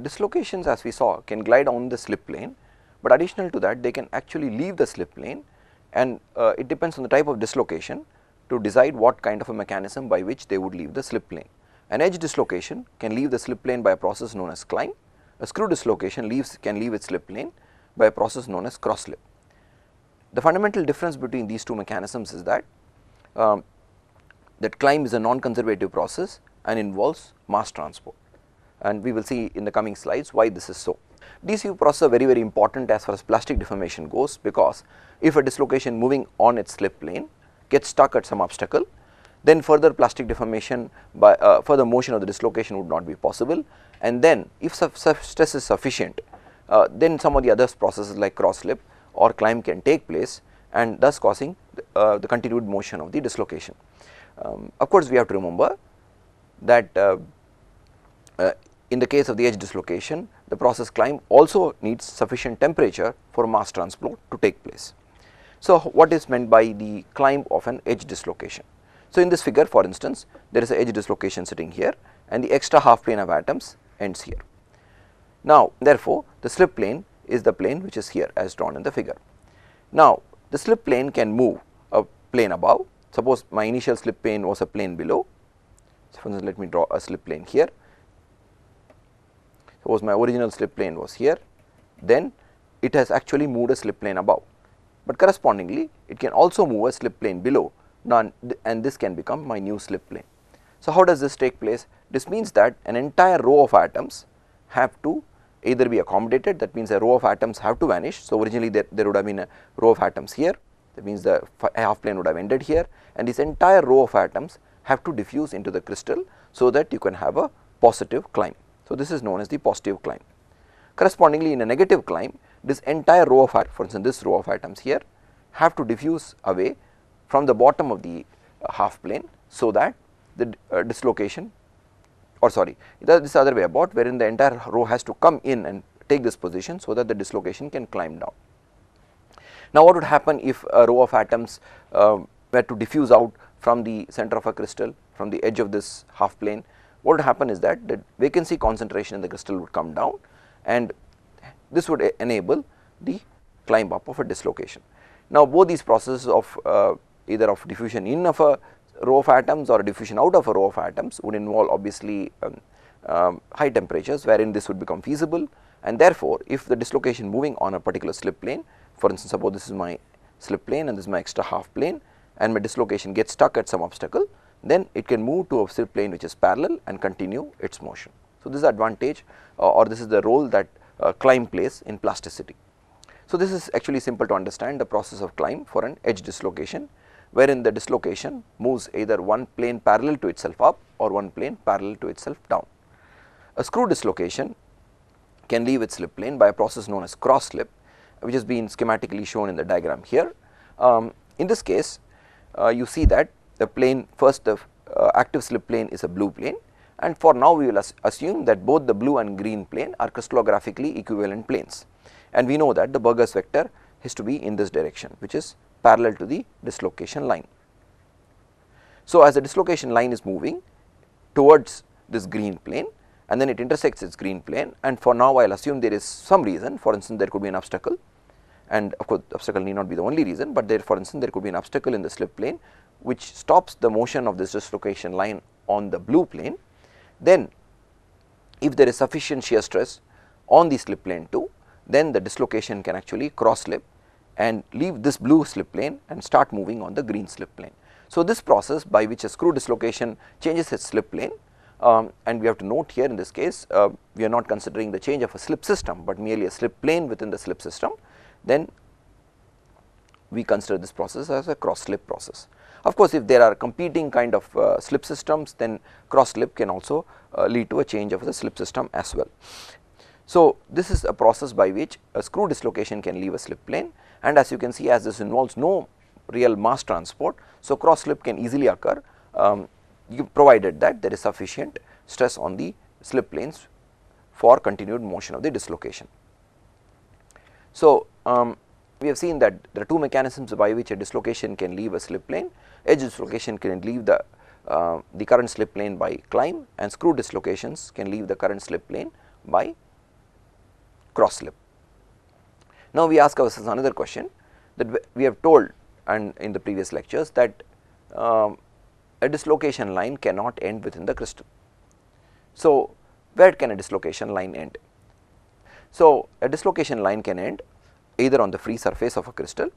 Dislocations, as we saw, can glide on the slip plane, but additional to that they can actually leave the slip plane, and it depends on the type of dislocation to decide what kind of a mechanism by which they would leave the slip plane. An edge dislocation can leave the slip plane by a process known as climb. A screw dislocation can leave its slip plane by a process known as cross slip. The fundamental difference between these two mechanisms is that climb is a non-conservative process and involves mass transport, and we will see in the coming slides why this is so. DCU processes are very important as far as plastic deformation goes, because if a dislocation moving on its slip plane gets stuck at some obstacle, then further plastic deformation by further motion of the dislocation would not be possible, and then if stress is sufficient, then some of the other processes like cross slip or climb can take place, and thus causing the continued motion of the dislocation. Of course, we have to remember that in the case of the edge dislocation, the process climb also needs sufficient temperature for mass transport to take place. So, what is meant by the climb of an edge dislocation? So, in this figure, for instance, there is an edge dislocation sitting here, and the extra half plane of atoms ends here. Now, therefore, the slip plane is the plane which is here as drawn in the figure. Now, the slip plane can move a plane above. Suppose my initial slip plane was a plane below. So, for instance, let me draw a slip plane here. Suppose my original slip plane was here, then it has actually moved a slip plane above, but correspondingly it can also move a slip plane below, and this can become my new slip plane. So, how does this take place? This means that an entire row of atoms have to either be accommodated, that means a row of atoms have to vanish. So, originally there would have been a row of atoms here, that means the half plane would have ended here, and this entire row of atoms have to diffuse into the crystal, so that you can have a positive climb. So, this is known as the positive climb. Correspondingly, in a negative climb, this entire row of, for instance, this row of atoms here have to diffuse away from the bottom of the half plane, so that the dislocation, or sorry, this other way about, wherein the entire row has to come in and take this position, so that the dislocation can climb down. Now, what would happen if a row of atoms were to diffuse out from the center of a crystal, from the edge of this half plane? What would happen is that the vacancy concentration in the crystal would come down, and this would enable the climb up of a dislocation. Now, both these processes of either of diffusion in of a row of atoms or diffusion out of a row of atoms would involve obviously high temperatures, wherein this would become feasible, and therefore, if the dislocation moving on a particular slip plane, for instance, suppose this is my slip plane and this is my extra half plane, and my dislocation gets stuck at some obstacle, then it can move to a slip plane which is parallel and continue its motion. So, this is the advantage or this is the role that climb plays in plasticity. So, this is actually simple to understand, the process of climb for an edge dislocation, wherein the dislocation moves either one plane parallel to itself up or one plane parallel to itself down. A screw dislocation can leave its slip plane by a process known as cross slip, which has been schematically shown in the diagram here. In this case, you see that the plane, first the active slip plane is a blue plane, and for now we will assume that both the blue and green plane are crystallographically equivalent planes, and we know that the Burgers vector has to be in this direction, which is parallel to the dislocation line. So, as the dislocation line is moving towards this green plane, and then it intersects its green plane, and for now I will assume there is some reason, for instance there could be an obstacle, and of course the obstacle need not be the only reason, but there, for instance, there could be an obstacle in the slip plane which stops the motion of this dislocation line on the blue plane. Then if there is sufficient shear stress on the slip plane too, then the dislocation can actually cross slip and leave this blue slip plane and start moving on the green slip plane. So, this process by which a screw dislocation changes its slip plane, and we have to note here in this case we are not considering the change of a slip system, but merely a slip plane within the slip system, then we consider this process as a cross slip process. Of course, if there are competing kind of slip systems, then cross slip can also lead to a change of the slip system as well. So, this is a process by which a screw dislocation can leave a slip plane, and as you can see, as this involves no real mass transport, so cross slip can easily occur provided that there is sufficient stress on the slip planes for continued motion of the dislocation. So, we have seen that there are two mechanisms by which a dislocation can leave a slip plane. Edge dislocation can leave the current slip plane by climb, and screw dislocations can leave the current slip plane by cross slip. Now we ask ourselves another question, that we have told and in the previous lectures that a dislocation line cannot end within the crystal. So where can a dislocation line end? So a dislocation line can end either on the free surface of a crystal,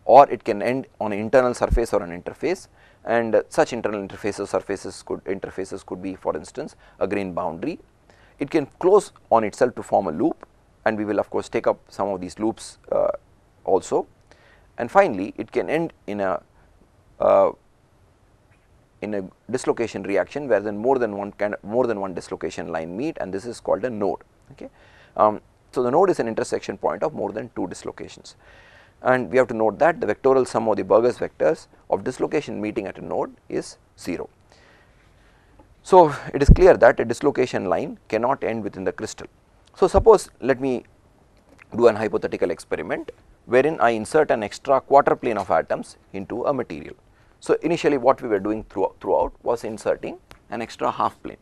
or it can end on an internal surface or an interface, and such internal interfaces could be, for instance, a grain boundary. It can close on itself to form a loop, and we will of course take up some of these loops also. And finally, it can end in a dislocation reaction where then more than one dislocation line meet, and this is called a node. Okay. So the node is an intersection point of more than two dislocations, and we have to note that the vectorial sum of the Burgers vectors of dislocation meeting at a node is 0. So it is clear that a dislocation line cannot end within the crystal. So suppose, let me do an hypothetical experiment wherein I insert an extra quarter plane of atoms into a material. So initially what we were doing throughout was inserting an extra half plane.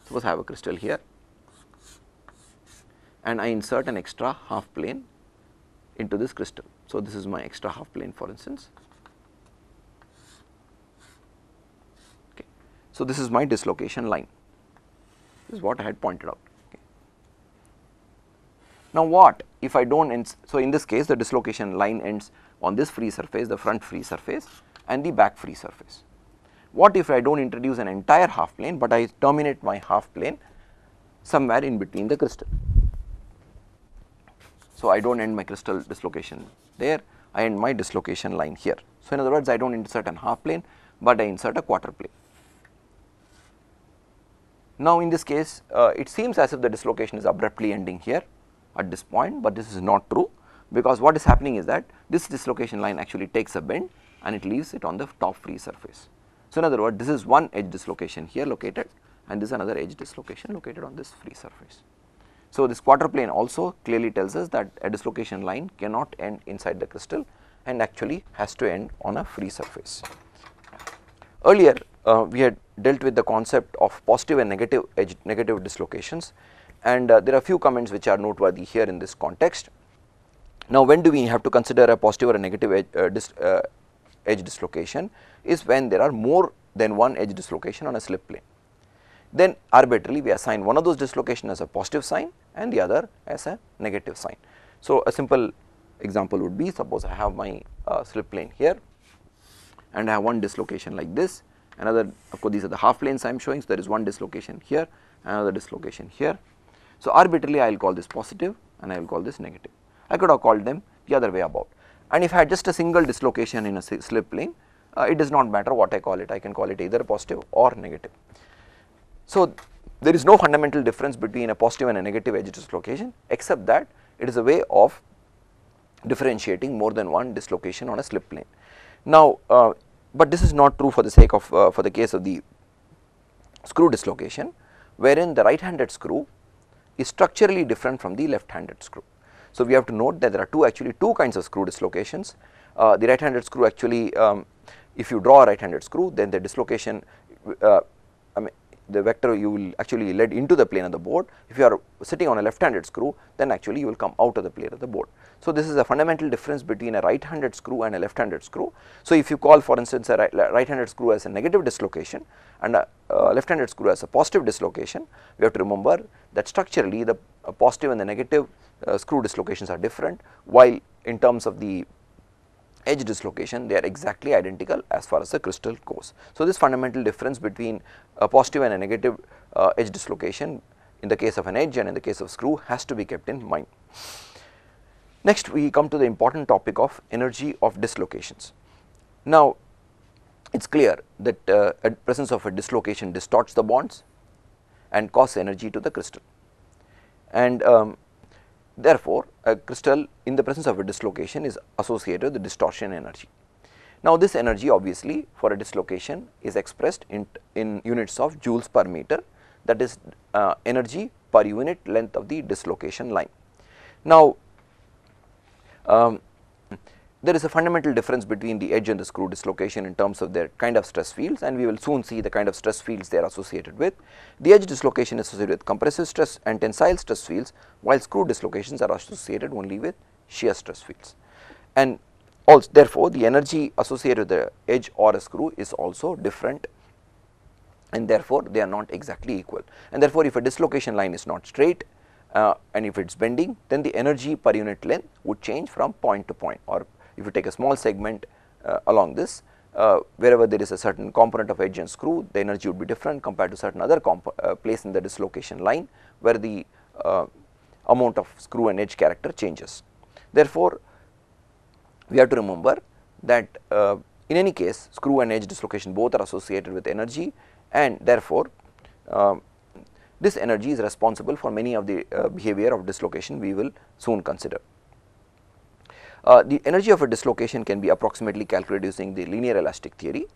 Suppose I have a crystal here and I insert an extra half plane into this crystal. So this is my extra half plane, for instance. Okay. So this is my dislocation line. This is what I had pointed out. Okay. Now what if I don't so in this case the dislocation line ends on this free surface, the front free surface and the back free surface. What if I don't introduce an entire half plane, but I terminate my half plane somewhere in between the crystal? So I don't end my crystal dislocation there, I end my dislocation line here. So in other words, I don't insert an half plane, but I insert a quarter plane. Now in this case, it seems as if the dislocation is abruptly ending here at this point, but this is not true, because what is happening is that this dislocation line actually takes a bend and it leaves it on the top free surface. So in other words, this is one edge dislocation here located, and this is another edge dislocation located on this free surface. So this quarter plane also clearly tells us that a dislocation line cannot end inside the crystal and actually has to end on a free surface. Earlier we had dealt with the concept of positive and negative dislocations, and there are a few comments which are noteworthy here in this context. Now when do we have to consider a positive or a negative edge dislocation? Is when there are more than one edge dislocation on a slip plane. Then arbitrarily we assign one of those dislocations as a positive sign and the other as a negative sign. So a simple example would be, suppose I have my slip plane here and I have one dislocation like this, another, of course these are the half planes I am showing, so there is one dislocation here, another dislocation here. So arbitrarily I will call this positive and I will call this negative. I could have called them the other way about, and if I had just a single dislocation in a slip plane, it does not matter what I call it, I can call it either positive or negative. So there is no fundamental difference between a positive and a negative edge dislocation, except that it is a way of differentiating more than one dislocation on a slip plane. Now but this is not true for the sake of for the case of the screw dislocation, wherein the right handed screw is structurally different from the left handed screw. So we have to note that there are actually two kinds of screw dislocations. The right handed screw actually, if you draw a right handed screw, then the dislocation, the vector you will actually lead into the plane of the board. If you are sitting on a left handed screw, then actually you will come out of the plane of the board. So this is a fundamental difference between a right handed screw and a left handed screw. So if you call, for instance, a right handed screw as a negative dislocation and a left handed screw as a positive dislocation, we have to remember that structurally the positive and the negative screw dislocations are different, while in terms of the edge dislocation they are exactly identical as far as the crystal goes. So this fundamental difference between a positive and a negative edge dislocation in the case of an edge and in the case of screw has to be kept in mind. Next we come to the important topic of energy of dislocations. Now it is clear that a presence of a dislocation distorts the bonds and causes energy to the crystal, and therefore a crystal in the presence of a dislocation is associated with the distortion energy. Now this energy obviously for a dislocation is expressed in units of joules per meter, that is energy per unit length of the dislocation line. Now there is a fundamental difference between the edge and the screw dislocation in terms of their kind of stress fields, and we will soon see the kind of stress fields they are associated with. The edge dislocation is associated with compressive stress and tensile stress fields, while screw dislocations are associated only with shear stress fields. And also therefore, the energy associated with the edge or a screw is also different, and therefore, they are not exactly equal. And therefore, if a dislocation line is not straight and if it is bending, then the energy per unit length would change from point to point, or if you take a small segment along this, wherever there is a certain component of edge and screw, the energy would be different compared to certain other place in the dislocation line where the amount of screw and edge character changes. Therefore, we have to remember that in any case screw and edge dislocation both are associated with energy, and therefore, this energy is responsible for many of the behavior of dislocation we will soon consider. The energy of a dislocation can be approximately calculated using the linear elastic theory,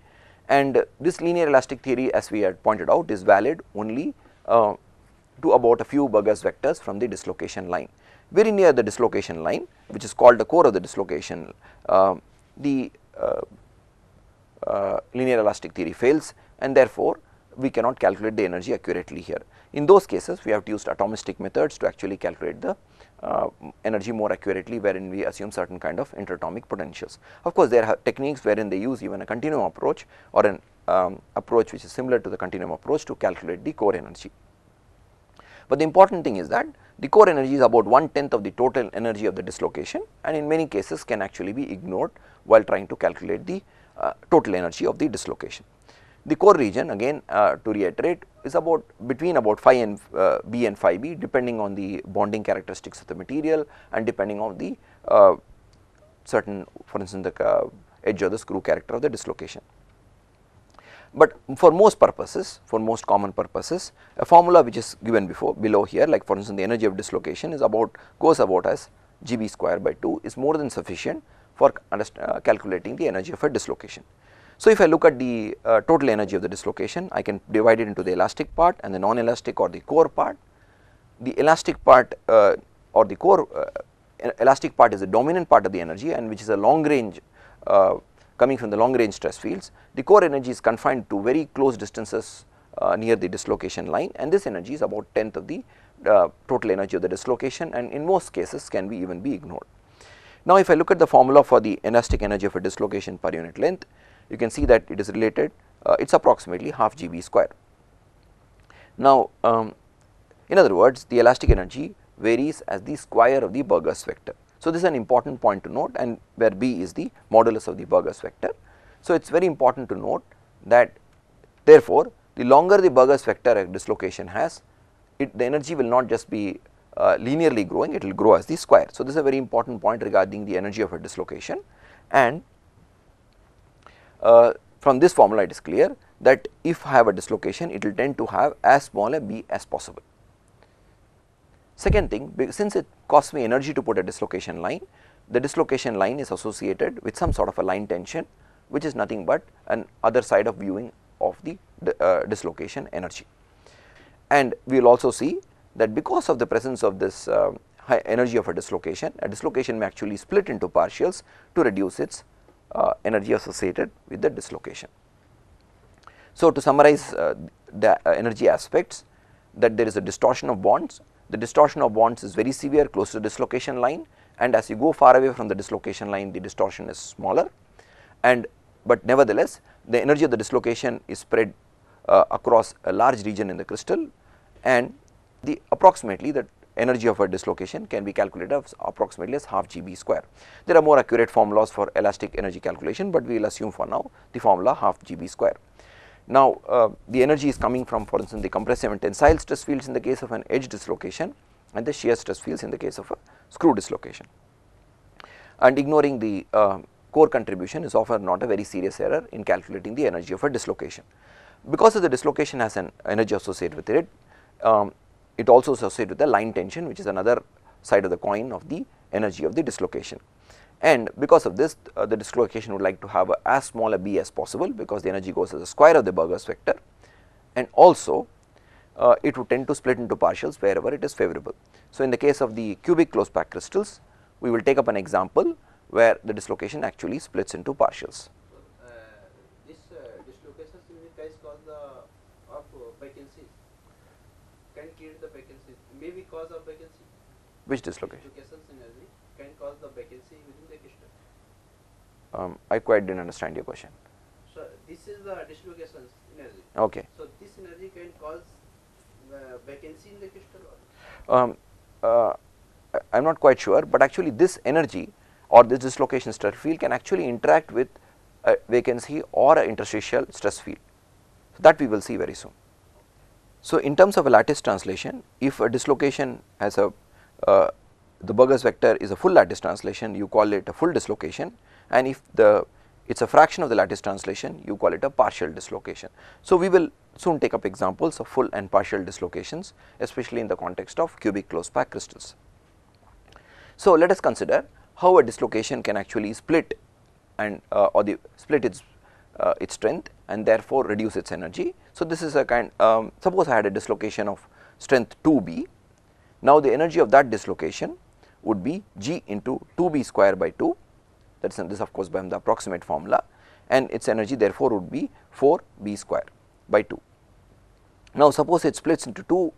and this linear elastic theory, as we had pointed out, is valid only to about a few Burgers vectors from the dislocation line. Very near the dislocation line, which is called the core of the dislocation, the linear elastic theory fails, and therefore, we cannot calculate the energy accurately here. In those cases, we have to use atomistic methods to actually calculate the energy more accurately, wherein we assume certain kind of interatomic potentials. Of course, there are techniques wherein they use even a continuum approach or an approach which is similar to the continuum approach to calculate the core energy. But the important thing is that the core energy is about 1/10 of the total energy of the dislocation, and in many cases can actually be ignored while trying to calculate the total energy of the dislocation. The core region, again to reiterate, is about between about phi and b and phi b, depending on the bonding characteristics of the material and depending on the certain, for instance, the edge or the screw character of the dislocation. But for most purposes, for most common purposes, a formula which is given below here, like for instance the energy of dislocation is goes about as GB square by 2 is more than sufficient for calculating the energy of a dislocation. So, if I look at the total energy of the dislocation, I can divide it into the elastic part and the non-elastic or the core part. The elastic part or the core elastic part is the dominant part of the energy, and which is a long range coming from the long range stress fields. The core energy is confined to very close distances near the dislocation line, and this energy is about 1/10 of the total energy of the dislocation, and in most cases can be even be ignored. Now, if I look at the formula for the elastic energy of a dislocation per unit length, you can see that it is related, it is approximately half GB square. Now, in other words, the elastic energy varies as the square of the Burgers vector. So, this is an important point to note, and where B is the modulus of the Burgers vector. So, it is very important to note that therefore, the longer the Burgers vector a dislocation has, the energy will not just be linearly growing, it will grow as the square. So, this is a very important point regarding the energy of a dislocation, and from this formula it is clear that if I have a dislocation, it will tend to have as small a b as possible. Second thing, since it costs me energy to put a dislocation line, the dislocation line is associated with some sort of a line tension, which is nothing but an other side of viewing of the dislocation energy. And we will also see that because of the presence of this high energy of a dislocation may actually split into partials to reduce its energy associated with the dislocation. So, to summarize the energy aspects, that there is a distortion of bonds. The distortion of bonds is very severe close to the dislocation line, and as you go far away from the dislocation line, the distortion is smaller, and but nevertheless the energy of the dislocation is spread across a large region in the crystal, and the approximately the energy of a dislocation can be calculated as approximately as half GB square. There are more accurate formulas for elastic energy calculation, but we will assume for now the formula half GB square. Now, the energy is coming from, for instance, the compressive and tensile stress fields in the case of an edge dislocation and the shear stress fields in the case of a screw dislocation. And ignoring the core contribution is often not a very serious error in calculating the energy of a dislocation. Because of the dislocation has an energy associated with it, it also associated with the line tension, which is another side of the coin of the energy of the dislocation. And because of this, the dislocation would like to have as small a b as possible, because the energy goes as the square of the Burgers vector, and also it would tend to split into partials wherever it is favorable. So, in the case of the cubic close packed crystals, we will take up an example where the dislocation actually splits into partials. This dislocations in the case cause the of vacancy can create the vacancy, maybe cause of vacancy. Which dislocation? Dislocations energy can cause the vacancy within the crystal. I quite didn't understand your question. So this is the dislocations energy. Okay. So this energy can cause vacancy in the crystal. I'm not quite sure, but actually this energy or this dislocation stress field can actually interact with a vacancy or an interstitial stress field. So that we will see very soon. So in terms of a lattice translation, if a dislocation has a the Burgers vector is a full lattice translation, you call it a full dislocation, and if it's a fraction of the lattice translation, you call it a partial dislocation. So we will soon take up examples of full and partial dislocations, especially in the context of cubic closed pack crystals. So let us consider how a dislocation can actually split and split its strength and therefore reduce its energy. So this is a kind, suppose I had a dislocation of strength 2b. Now the energy of that dislocation would be G into 2b square by 2, that is this of course by the approximate formula, and its energy therefore would be 4b square by 2. Now suppose it splits into two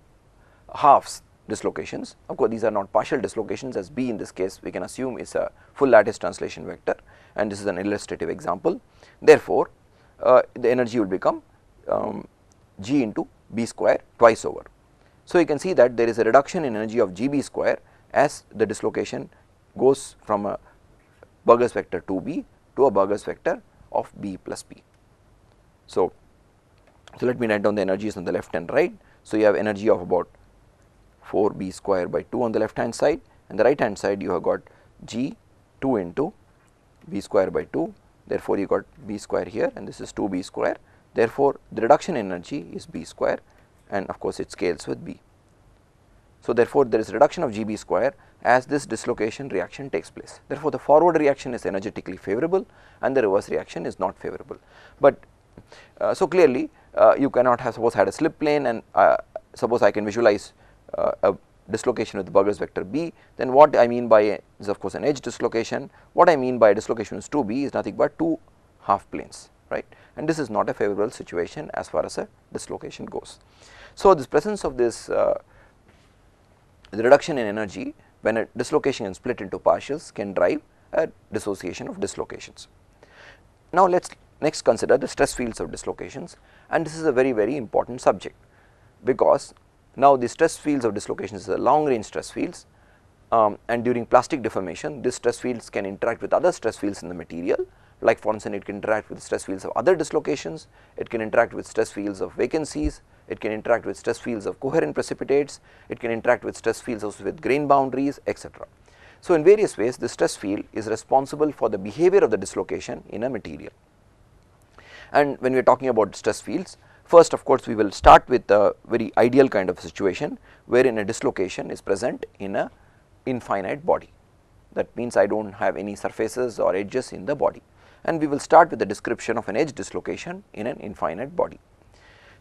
halves dislocations. Of course these are not partial dislocations, as B in this case we can assume is a full lattice translation vector, and this is an illustrative example. Therefore the energy will become G into B square twice over. So you can see that there is a reduction in energy of GB square as the dislocation goes from a Burgers vector 2b to a Burgers vector of b plus b. So let me write down the energies on the left and right. So you have energy of about 4b square by 2 on the left hand side, and the right hand side you have got G 2 into b square by 2, therefore you got b square here, and this is 2b square, therefore the reduction in energy is b square, and of course it scales with b. So therefore there is a reduction of GB square as this dislocation reaction takes place. Therefore the forward reaction is energetically favorable and the reverse reaction is not favorable. But so clearly you cannot have suppose had a slip plane, and suppose I can visualize a dislocation with the Burgers vector b, then what I mean by is of course an edge dislocation. What I mean by dislocation is 2b is nothing but two half planes, right, and this is not a favorable situation as far as a dislocation goes. So this presence of this the reduction in energy when a dislocation is split into partials can drive a dissociation of dislocations. Now let us next consider the stress fields of dislocations, and this is a very important subject, because now the stress fields of dislocations are long range stress fields, and during plastic deformation these stress fields can interact with other stress fields in the material, like for instance it can interact with stress fields of other dislocations, it can interact with stress fields of vacancies, it can interact with stress fields of coherent precipitates, it can interact with stress fields also with grain boundaries, etc. So in various ways the stress field is responsible for the behavior of the dislocation in a material. And when we are talking about stress fields, first of course we will start with a very ideal kind of situation wherein a dislocation is present in a infinite body. That means I do not have any surfaces or edges in the body, and we will start with the description of an edge dislocation in an infinite body.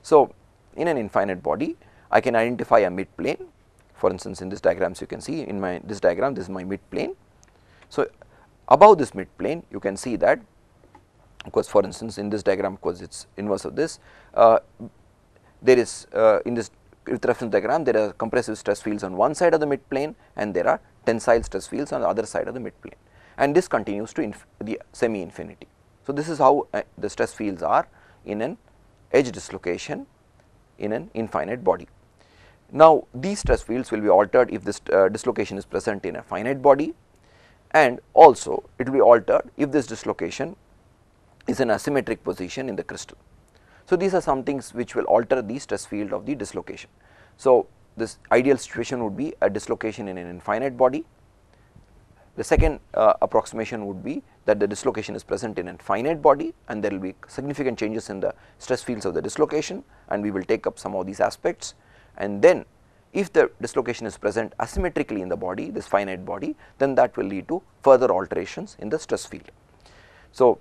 So in an infinite body I can identify a mid plane. For instance in this diagram, so you can see in this diagram this is my mid plane. So above this mid plane you can see that, of course for instance in this diagram, of course it is inverse of this, there is in this with reference diagram there are compressive stress fields on one side of the mid plane and there are tensile stress fields on the other side of the mid plane, and this continues to the semi infinity. So this is how the stress fields are in an edge dislocation in an infinite body. Now these stress fields will be altered if this dislocation is present in a finite body, and also it will be altered if this dislocation is an asymmetric position in the crystal. So these are some things which will alter the stress field of the dislocation. So this ideal situation would be a dislocation in an infinite body. The second approximation would be that the dislocation is present in a finite body and there will be significant changes in the stress fields of the dislocation, and we will take up some of these aspects. And then if the dislocation is present asymmetrically in the body, this finite body, then that will lead to further alterations in the stress field. So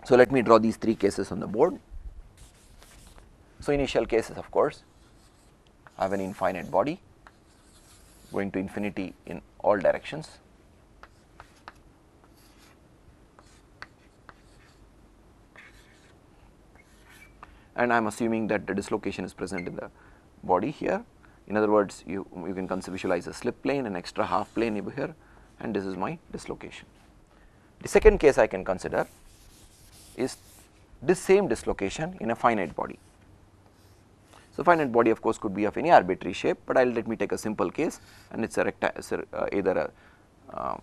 let me draw these three cases on the board. So initial cases, of course, I have an infinite body going to infinity in all directions. and I am assuming that the dislocation is present in the body here. In other words, you can visualize a slip plane, an extra half plane over here, and this is my dislocation. The second case I can consider is this same dislocation in a finite body. So, finite body of course could be of any arbitrary shape, but let me take a simple case, and it is either a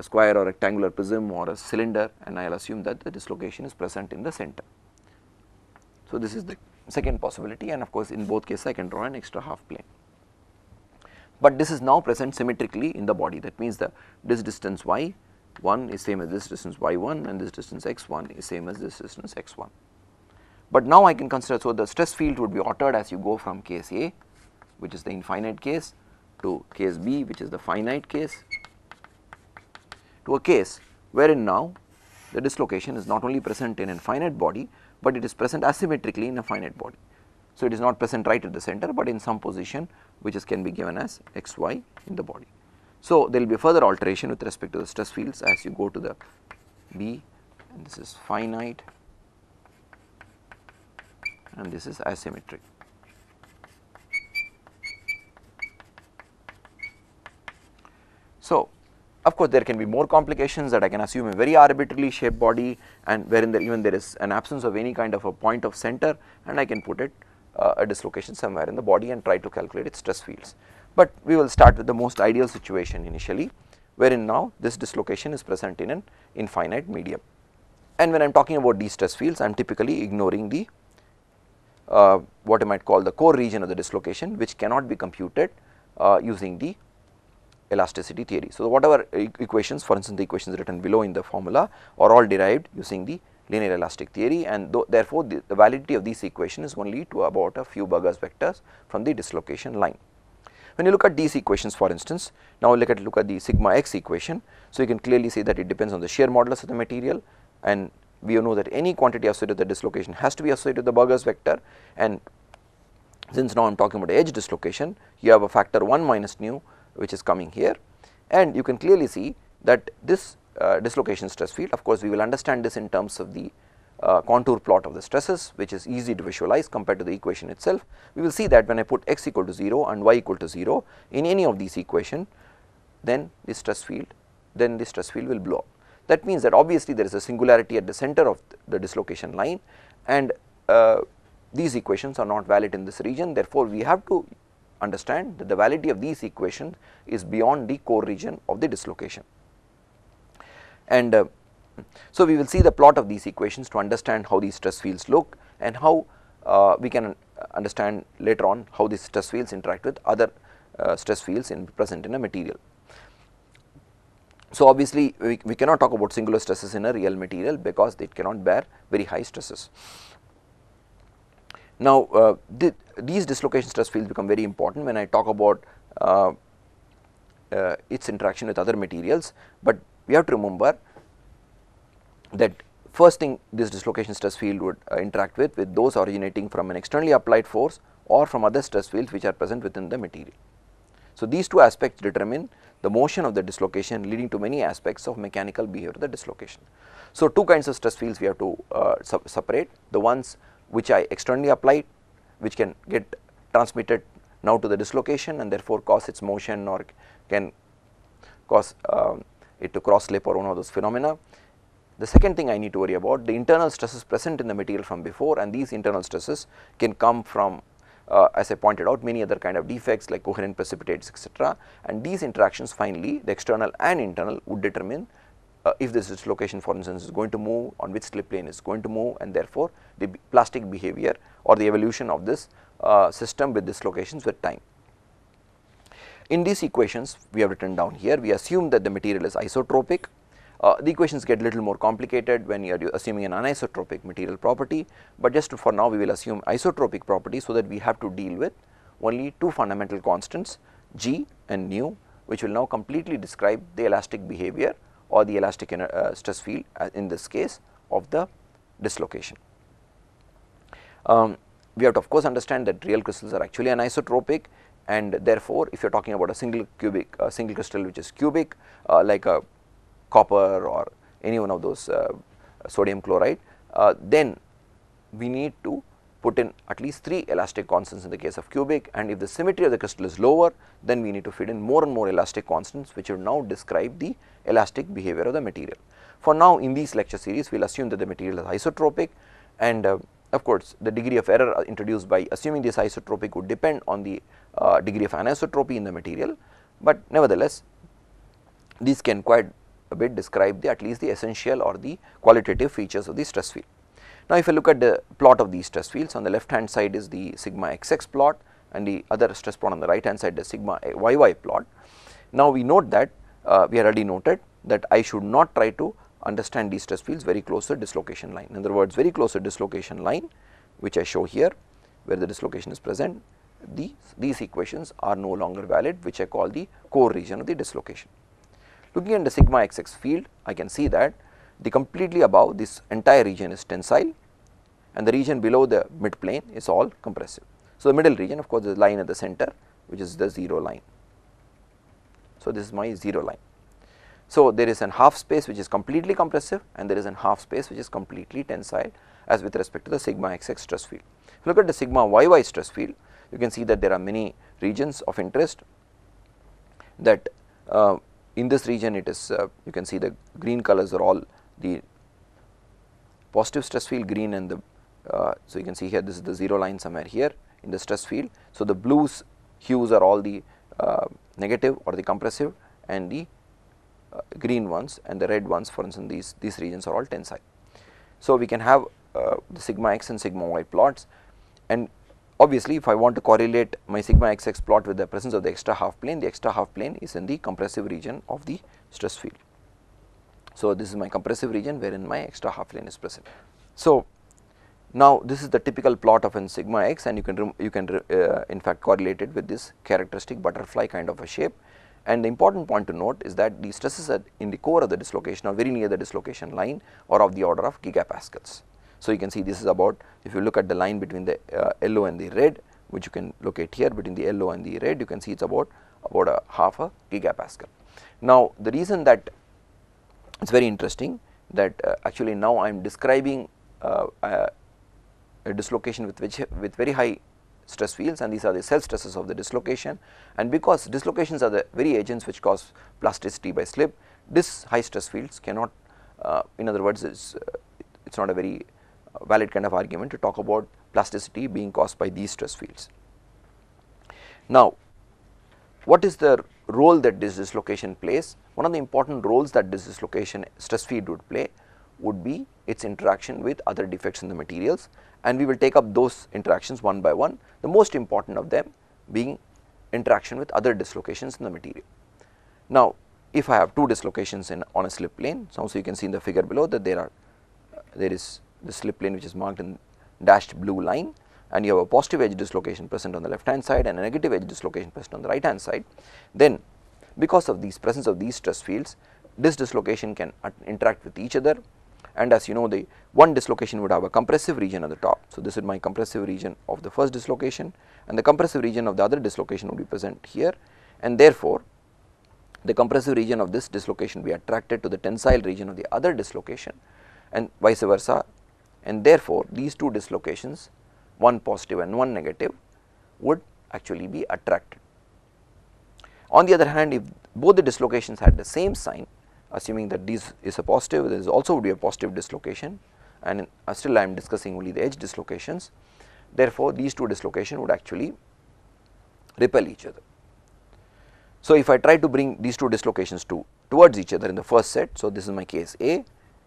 square or rectangular prism or a cylinder, and I will assume that the dislocation is present in the center. So, this is the second possibility, and of course, in both cases I can draw an extra half plane. But this is now present symmetrically in the body. That means this distance y1 is same as this distance y1, and this distance x1 is same as this distance x1. But now I can consider, so the stress field would be altered as you go from case A, which is the infinite case, to case B, which is the finite case, to a case wherein now the dislocation is not only present in a finite body, but it is present asymmetrically in a finite body. So, it is not present right at the center, but in some position which can be given as x, y in the body. So, there will be a further alteration with respect to the stress fields as you go to the B, and this is finite and this is asymmetric. So, of course, there can be more complications that I can assume a very arbitrarily shaped body, and wherein even there is an absence of any kind of a point of center, and I can put it a dislocation somewhere in the body and try to calculate its stress fields. But we will start with the most ideal situation initially, wherein now this dislocation is present in an infinite medium. And when I am talking about these stress fields, I am typically ignoring the what I might call the core region of the dislocation, which cannot be computed using the elasticity theory. So, whatever equations, for instance the equations written below in the formula, are all derived using the linear elastic theory, and therefore, the validity of these equations is only to about a few Burgers vectors from the dislocation line. When you look at these equations, for instance, now look at the sigma x equation. So, you can clearly see that it depends on the shear modulus of the material, and we know that any quantity associated with the dislocation has to be associated with the Burgers vector, and since now I am talking about edge dislocation, you have a factor 1 minus nu which is coming here, and you can clearly see that this dislocation stress field, of course, we will understand this in terms of the contour plot of the stresses, which is easy to visualize compared to the equation itself. We will see that when I put x equal to 0 and y equal to 0 in any of these equations, then the stress field will blow up. That means that obviously there is a singularity at the center of the dislocation line, and these equations are not valid in this region. Therefore, we have to understand that the validity of these equations is beyond the core region of the dislocation. And so, we will see the plot of these equations to understand how these stress fields look, and how we can understand later on how these stress fields interact with other stress fields present in a material. So, obviously, we cannot talk about singular stresses in a real material because it cannot bear very high stresses. Now, these dislocation stress fields become very important when I talk about its interaction with other materials, but we have to remember that first thing this dislocation stress field would interact with those originating from an externally applied force or from other stress fields which are present within the material. So, these two aspects determine the motion of the dislocation, leading to many aspects of mechanical behavior of the dislocation. So, two kinds of stress fields we have to separate: the ones which I externally applied, which can get transmitted now to the dislocation and therefore cause its motion, or can cause it to cross slip, or one of those phenomena. The second thing I need to worry about, the internal stresses present in the material from before, and these internal stresses can come from as I pointed out, many other kind of defects like coherent precipitates, etc. And these interactions finally, the external and internal, would determine if this dislocation, for instance, is going to move, on which slip plane is going to move, and therefore the plastic behavior or the evolution of this system with dislocations with time. In these equations we have written down here, we assume that the material is isotropic. The equations get little more complicated when you are assuming an anisotropic material property, but just for now we will assume isotropic property, so that we have to deal with only two fundamental constants, g and nu, which will now completely describe the elastic behavior or the elastic stress field in this case of the dislocation. We have to of course understand that real crystals are actually anisotropic, and therefore if you are talking about a single crystal which is cubic, like a copper or any one of those sodium chloride, then we need to put in at least 3 elastic constants in the case of cubic, and if the symmetry of the crystal is lower, then we need to fit in more and more elastic constants, which will now describe the elastic behavior of the material. For now, in these lecture series, we will assume that the material is isotropic, and of course, the degree of error introduced by assuming this isotropic would depend on the degree of anisotropy in the material, but nevertheless, these can quite a bit describe at least the essential or the qualitative features of the stress field. Now, if I look at the plot of these stress fields, on the left hand side is the sigma xx plot, and the other stress plot on the right hand side the sigma yy plot. Now, we note that we already noted that I should not try to understand these stress fields very close to the dislocation line. In other words, very close to dislocation line, which I show here, where the dislocation is present, these equations are no longer valid, which I call the core region of the dislocation. Looking at the sigma xx field, I can see that the completely above this entire region is tensile, and the region below the mid plane is all compressive. So, the middle region, of course, the line at the center, which is the 0 line. So, this is my 0 line. So, there is an half space which is completely compressive, and there is an half space which is completely tensile as with respect to the sigma xx stress field. If you look at the sigma yy stress field, you can see that there are many regions of interest, that in this region it is you can see the green colors are all the positive stress field, green, and the so you can see here this is the 0 line somewhere here in the stress field. So, the blues hues are all the negative or the compressive, and the green ones and the red ones, for instance, these regions are all tensile. So, we can have the sigma x and sigma y plots, and obviously if I want to correlate my sigma xx plot with the presence of the extra half plane, the extra half plane is in the compressive region of the stress field. So, this is my compressive region wherein my extra half plane is present. So, now this is the typical plot of an sigma x, and you can in fact correlate it with this characteristic butterfly kind of a shape. And the important point to note is that the stresses in the core of the dislocation or very near the dislocation line are of the order of gigapascals. So, you can see this is about, if you look at the line between the yellow and the red, which you can locate here between the yellow and the red, you can see it is about a half a gigapascal. Now, the reason that it is very interesting that actually now I am describing a dislocation with very high stress fields, and these are the self stresses of the dislocation, and because dislocations are the very agents which cause plasticity by slip, this high stress fields cannot, in other words, it's not a very valid kind of argument to talk about plasticity being caused by these stress fields. Now, what is the role that this dislocation plays? One of the important roles that this dislocation stress field would play would be its interaction with other defects in the materials, and we will take up those interactions one by one, the most important of them being interaction with other dislocations in the material. Now, if I have two dislocations on a slip plane, so you can see in the figure below that there is the slip plane which is marked in dashed blue line, and you have a positive edge dislocation present on the left hand side and a negative edge dislocation present on the right hand side, then because of these presence of these stress fields, this dislocation can interact with each other, and as you know, the one dislocation would have a compressive region at the top. So, this is my compressive region of the first dislocation, and the compressive region of the other dislocation would be present here, and therefore, the compressive region of this dislocation will be attracted to the tensile region of the other dislocation and vice versa, and therefore, these two dislocations, one positive and one negative, would actually be attracted. On the other hand, if both the dislocations had the same sign, assuming that this is a positive, there is also would be a positive dislocation, and still I am discussing only the edge dislocations. Therefore, these two dislocations would actually repel each other. So, if I try to bring these two dislocations towards each other in the first set, so this is my case A,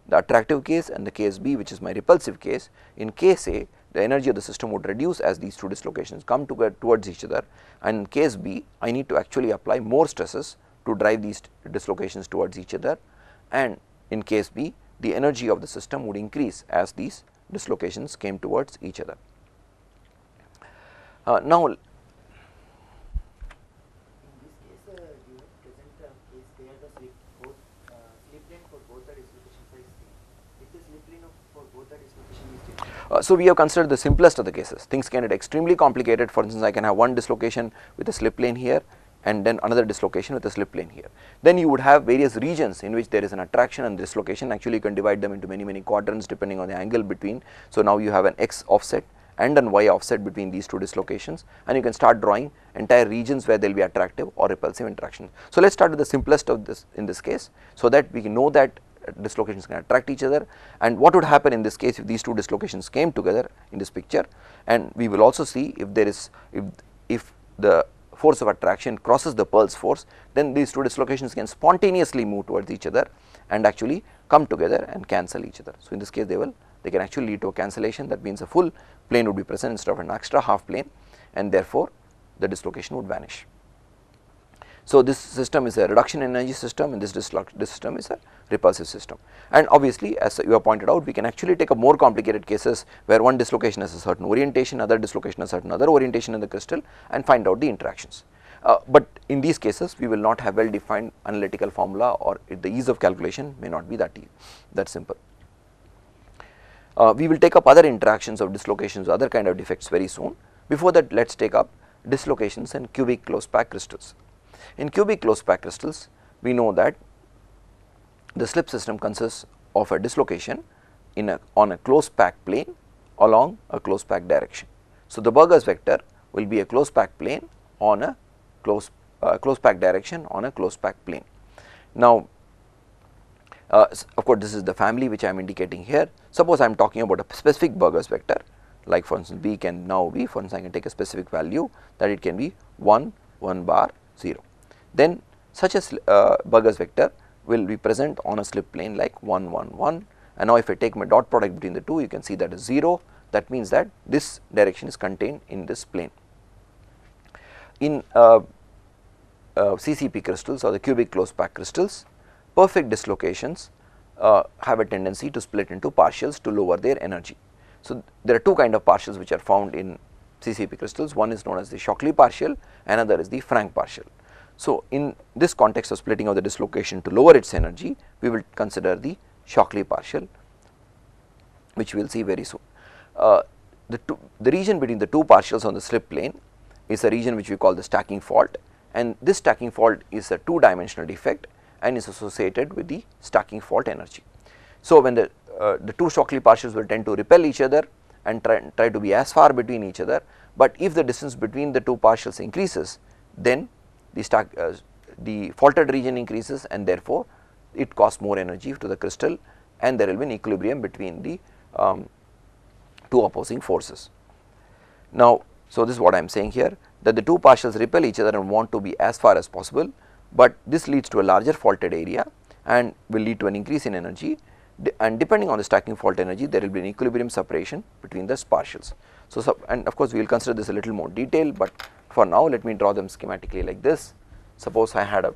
the attractive case, and the case B, which is my repulsive case. In case A, the energy of the system would reduce as these two dislocations come towards each other, and in case B, I need to actually apply more stresses to drive these dislocations towards each other, and in case B, the energy of the system would increase as these dislocations came towards each other. Now, In this case, you present a case where the slip lane for both the dislocations are same. If the slip lane for both the dislocation is different. so we have considered the simplest of the cases. Things can get extremely complicated. For instance, I can have one dislocation with a slip lane here, and then another dislocation with a slip plane here. Then you would have various regions in which there is an attraction and dislocation. Actually, you can divide them into many quadrants depending on the angle between. So, now you have an x offset and an y offset between these two dislocations, and you can start drawing entire regions where there will be attractive or repulsive interactions. So, let us start with the simplest of this in this case, so that we can know that dislocations can attract each other, and what would happen in this case if these two dislocations came together in this picture. And we will also see if there is if the force of attraction crosses the pulse force, then these two dislocations can spontaneously move towards each other and actually come together and cancel each other. So, in this case they can actually lead to a cancellation. That means a full plane would be present instead of an extra half plane, and therefore the dislocation would vanish. So, this system is a reduction in energy system, and this system is a repulsive system. And obviously, as you have pointed out, we can actually take up more complicated cases where one dislocation has a certain orientation, other dislocation has a certain other orientation in the crystal, and find out the interactions. But in these cases, we will not have well defined analytical formula, or the ease of calculation may not be that simple. We will take up other interactions of dislocations, other kind of defects very soon. Before that, let us take up dislocations in cubic closed pack crystals. In cubic closed pack crystals, we know that the slip system consists of a dislocation on a closed pack plane along a closed pack direction. So, the Burger's vector will be a closed pack plane on a closed pack direction on a closed pack plane. Now, of course, this is the family which I am indicating here. Suppose I am talking about a specific Burger's vector, like for instance B can now be, for instance I can take a specific value that it can be 1, 1 bar 0. Then such a Burger's vector will be present on a slip plane like 1, 1, 1, and now if I take my dot product between the two, you can see that is 0. That means that this direction is contained in this plane. In CCP crystals or the cubic closed pack crystals, perfect dislocations have a tendency to split into partials to lower their energy. So, there are two kinds of partials which are found in CCP crystals. One is known as the Shockley partial, another is the Frank partial. So, in this context of splitting of the dislocation to lower its energy, we will consider the Shockley partial, which we will see very soon. The region between the two partials on the slip plane is a region which we call the stacking fault, and this stacking fault is a two-dimensional defect and is associated with the stacking fault energy. So, when the two Shockley partials will tend to repel each other and try to be as far between each other, but if the distance between the two partials increases, then the faulted region increases, and therefore it costs more energy to the crystal, and there will be an equilibrium between the two opposing forces. Now, so this is what I am saying here, that the two partials repel each other and want to be as far as possible, but this leads to a larger faulted area and will lead to an increase in energy, and depending on the stacking fault energy, there will be an equilibrium separation between the partials. So, and of course, we will consider this a little more detail, but for now let me draw them schematically like this. Suppose I had a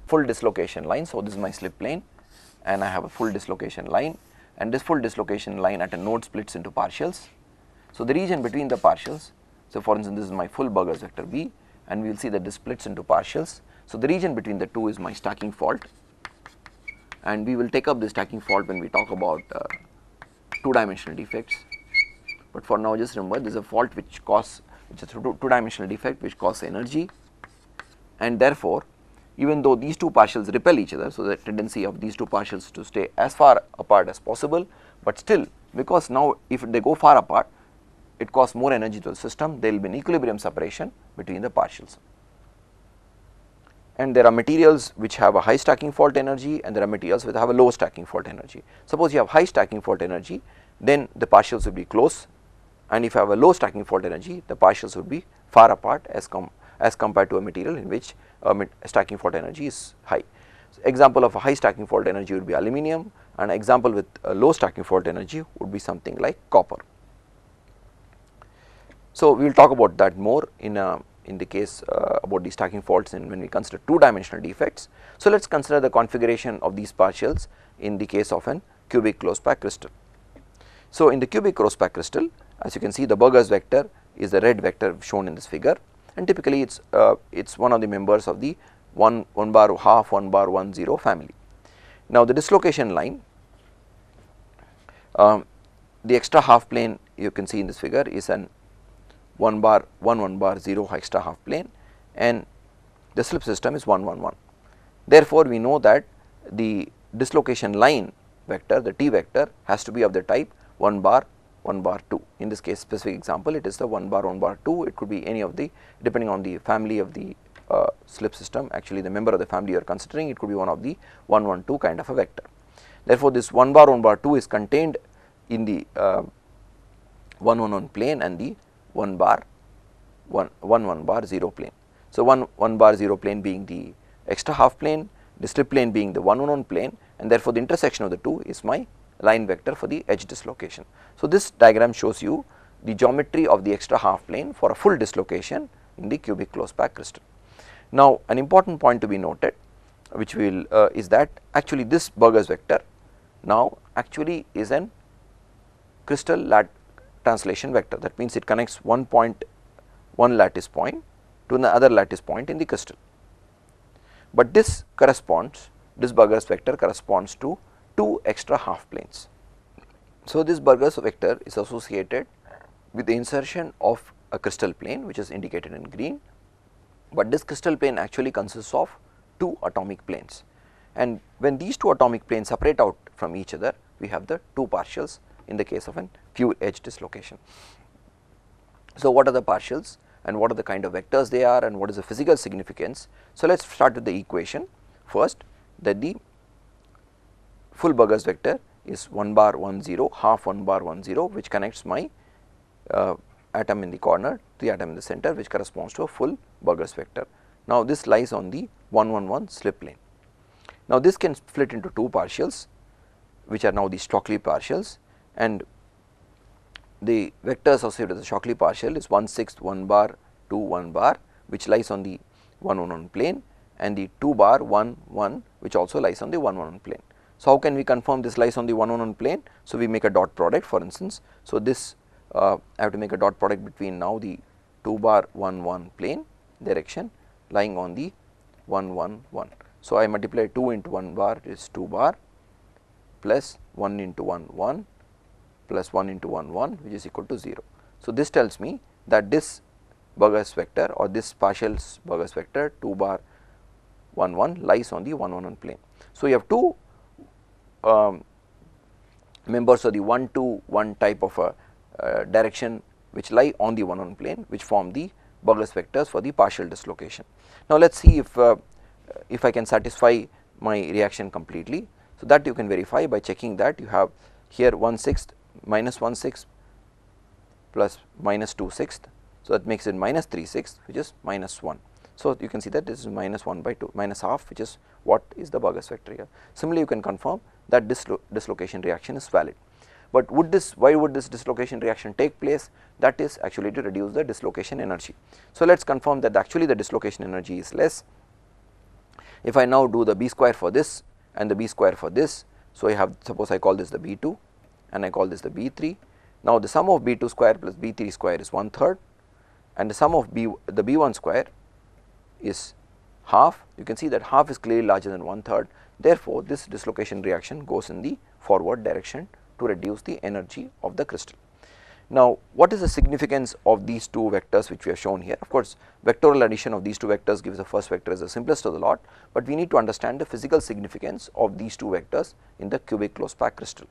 full dislocation line. So, this is my slip plane and I have a full dislocation line, and this full dislocation line at a node splits into partials. So, the region between the partials, so for instance this is my full Burger's vector B, and we will see that this splits into partials. So, the region between the two is my stacking fault, and we will take up the stacking fault when we talk about two-dimensional defects. But for now, just remember, this is a fault which is a two-dimensional defect which causes energy, and therefore even though these two partials repel each other, so the tendency of these two partials to stay as far apart as possible, but still, because now if they go far apart, it costs more energy to the system, there will be an equilibrium separation between the partials. And there are materials which have a high stacking fault energy, and there are materials which have a low stacking fault energy. Suppose you have high stacking fault energy, then the partials will be close, and if you have a low stacking fault energy, the partials would be far apart as compared to a material in which stacking fault energy is high. So, example of a high stacking fault energy would be aluminum, and example with a low stacking fault energy would be something like copper. So, we will talk about that more in the case about the stacking faults when we consider two-dimensional defects. So, let us consider the configuration of these partials in the case of an cubic closed pack crystal. So, in the cubic closed pack crystal, as you can see, the Burger's vector is the red vector shown in this figure, and typically it is one of the members of the 1 bar half 1 bar 1 0 family. Now, the dislocation line, the extra half plane you can see in this figure is an 1 bar 0 extra half plane, and the slip system is 1 1 1. Therefore, we know that the dislocation line vector, the T vector, has to be of the type 1 bar 1 bar 2. In this case, specific example, it is the 1 bar 1 bar 2. It could be any of the, depending on the family of the slip system, actually the member of the family you are considering, it could be one of the 1 1 2 kind of a vector. Therefore, this 1 bar 1 bar 2 is contained in the 1 1 1 plane and the 1 bar 1 1 bar 0 plane. So, 1 bar 0 plane being the extra half plane, the slip plane being the 1 1 1 plane, and therefore, the intersection of the two is my line vector for the edge dislocation. So, this diagram shows you the geometry of the extra half plane for a full dislocation in the cubic closed pack crystal. Now, an important point to be noted, which will is that actually this Burgers vector now actually is an crystal translation vector. That means, it connects one lattice point to another lattice point in the crystal. But this Burgers vector corresponds to 2 extra half planes. So, this Burgers vector is associated with the insertion of a crystal plane, which is indicated in green, but this crystal plane actually consists of 2 atomic planes, and when these 2 atomic planes separate out from each other, we have the 2 partials in the case of an pure edge dislocation. So, what are the partials and what are the kind of vectors they are and what is the physical significance? So, let us start with the equation first, that the full Burgers vector is 1 bar 1 0 half 1 bar 1 0, which connects my atom in the corner, the atom in the center, which corresponds to a full Burgers vector. Now, this lies on the 1 1 1 slip plane. Now, this can split into 2 partials, which are now the Stokely partials, and the vector associated with the Stokely partial is 1/6 1 bar 2 1 bar, which lies on the 1 1 1 plane, and the 2 bar 1 1, which also lies on the 1 1 1 plane. So, how can we confirm this lies on the 1 1 1 plane? So, we make a dot product, for instance. So, this I have to make a dot product between now the 2 bar 1 1 plane direction lying on the 1 1 1. So, I multiply 2 into 1 bar is 2 bar plus 1 into 1 1 plus 1 into 1 1, which is equal to 0. So, this tells me that this Burgers vector or this partial Burgers vector 2 bar 1 1 lies on the 1 1 1 plane. So, you have 2 members of the 1 2 1 type of a direction which lie on the 1 1 plane, which form the Burgers vectors for the partial dislocation. Now, let us see if I can satisfy my reaction completely. So, that you can verify by checking that you have here 1/6 minus 1/6 plus minus 2/6. So, that makes it minus 3/6, which is minus 1. So, you can see that this is minus 1 by 2 minus half, which is what is the Burgers vector here. Similarly, you can confirm that this dislocation reaction is valid. But why would this dislocation reaction take place? That is actually to reduce the dislocation energy. So, let us confirm that actually the dislocation energy is less. If I now do the B square for this and the B square for this, so I have, suppose I call this the B2 and I call this the B3. Now, the sum of B2 square plus B3 square is 1/3, and the sum of the B1 square is half. You can see that half is clearly larger than 1/3. Therefore, this dislocation reaction goes in the forward direction to reduce the energy of the crystal. Now, what is the significance of these 2 vectors which we have shown here? Of course, vectorial addition of these 2 vectors gives the first vector as the simplest of the lot, but we need to understand the physical significance of these 2 vectors in the cubic closed pack crystal.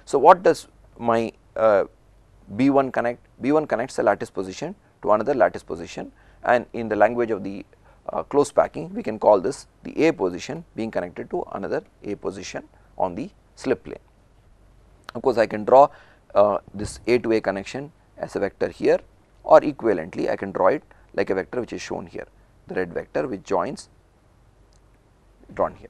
So, what does my B1 connect? B1 connects a lattice position to another lattice position, and in the language of the closed packing, we can call this the A position being connected to another A position on the slip plane. Of course, I can draw this A to A connection as a vector here, or equivalently I can draw it like a vector which is shown here, the red vector which joins drawn here.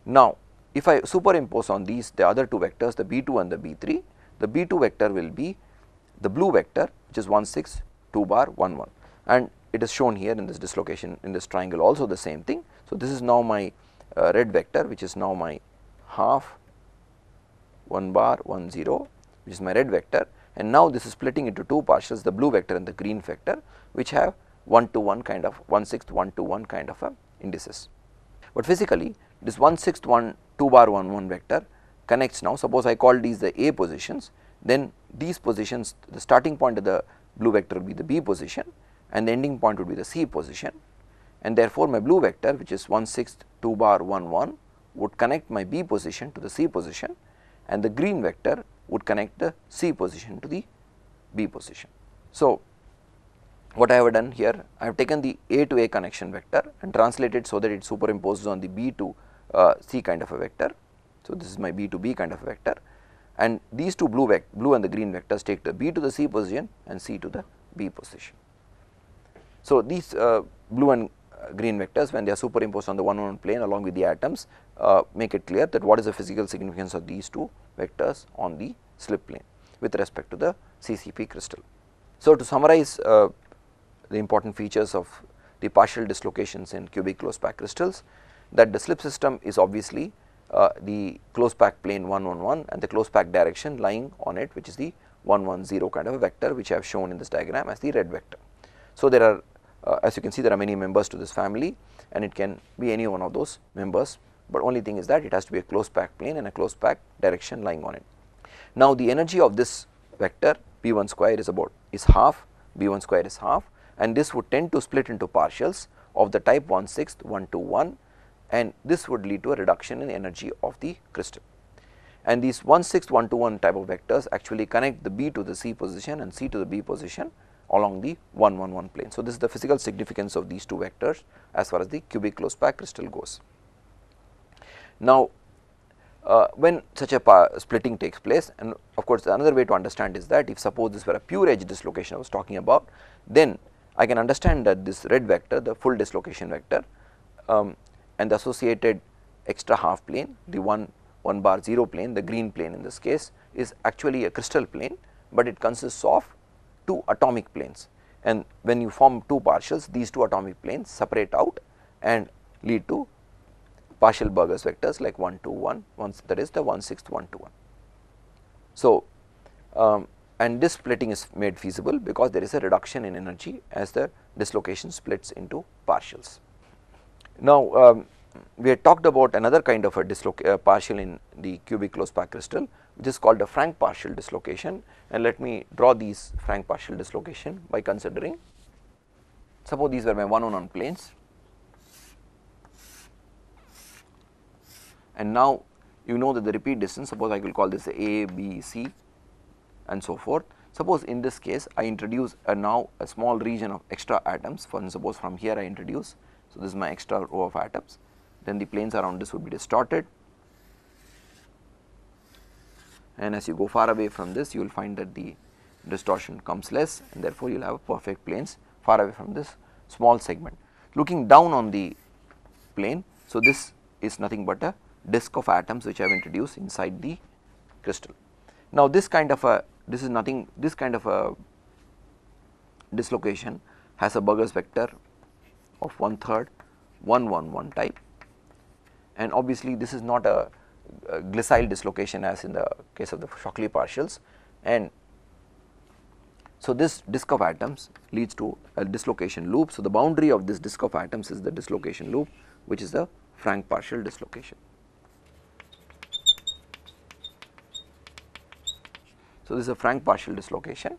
Now, if I superimpose on these the other 2 vectors, the B2 and the B3, the B2 vector will be the blue vector, which is 1/6 2 bar 1 1, and it is shown here in this dislocation in this triangle also the same thing. So, this is now my red vector, which is now my half 1 bar 1 0, which is my red vector, and now this is splitting into 2 partials, the blue vector and the green vector, which have 1 to 1 kind of 1/6 1 to 1 kind of indices. But physically, this 1/6 1 2 bar 1 1 vector connects now. Suppose I call these the A positions, then these positions, the starting point of the blue vector will be the B position and the ending point would be the C position, and therefore, my blue vector which is 1/6 2 bar 1 1 would connect my B position to the C position, and the green vector would connect the C position to the B position. So, what I have done here, I have taken the A to A connection vector and translated so that it superimposes on the B to C kind of a vector. So, this is my B to B kind of a vector, and these two blue and the green vectors take the B to the C position and C to the B position. So, these blue and green vectors, when they are superimposed on the 1 plane along with the atoms, make it clear that what is the physical significance of these two vectors on the slip plane with respect to the CCP crystal. So, to summarize the important features of the partial dislocations in cubic closed pack crystals, that the slip system is obviously the closed pack plane 1 1 1 and the closed pack direction lying on it, which is the 1 1 0 kind of a vector, which I have shown in this diagram as the red vector. So, there are as you can see, there are many members to this family, and it can be any one of those members, but only thing is that it has to be a closed pack plane and a closed pack direction lying on it. Now, the energy of this vector B1 square is half, B1 square is half, and this would tend to split into partials of the type 1/6 1 to 1, and this would lead to a reduction in energy of the crystal. And these 1/6 1 to 1 type of vectors actually connect the B to the C position and C to the B position along the 1 1 1 plane. So, this is the physical significance of these two vectors as far as the cubic closed pack crystal goes. Now, when such a splitting takes place, and of course, another way to understand is that if suppose this were a pure edge dislocation I was talking about, then I can understand that this red vector, the full dislocation vector, and the associated extra half plane, the 1 bar 0 plane, the green plane in this case, is actually a crystal plane, but it consists of two atomic planes, and when you form two partials, these two atomic planes separate out and lead to partial Burgers vectors like 1 to 1, that is the 1/6 1 to 1. So, and this splitting is made feasible because there is a reduction in energy as the dislocation splits into partials. Now, we had talked about another kind of a partial in the cubic closed pack crystal, which is called a Frank partial dislocation, and let me draw these Frank partial dislocation by considering, suppose these were my 1 1 planes, and now you know that the repeat distance, suppose I will call this A, B, C and so forth. Suppose in this case I introduce now a small region of extra atoms, for instance, suppose from here I introduce, so this is my extra row of atoms, then the planes around this would be distorted, and as you go far away from this you will find that the distortion comes less, and therefore you will have perfect planes far away from this small segment. Looking down on the plane, so this is nothing but a disk of atoms which I have introduced inside the crystal. Now, this kind of a dislocation has a Burgers vector of 1/3 1 1 1 type, and obviously this is not a glissile dislocation as in the case of the Shockley partials, and so this disk of atoms leads to a dislocation loop. So, the boundary of this disk of atoms is the dislocation loop, which is the Frank partial dislocation. So, this is a Frank partial dislocation,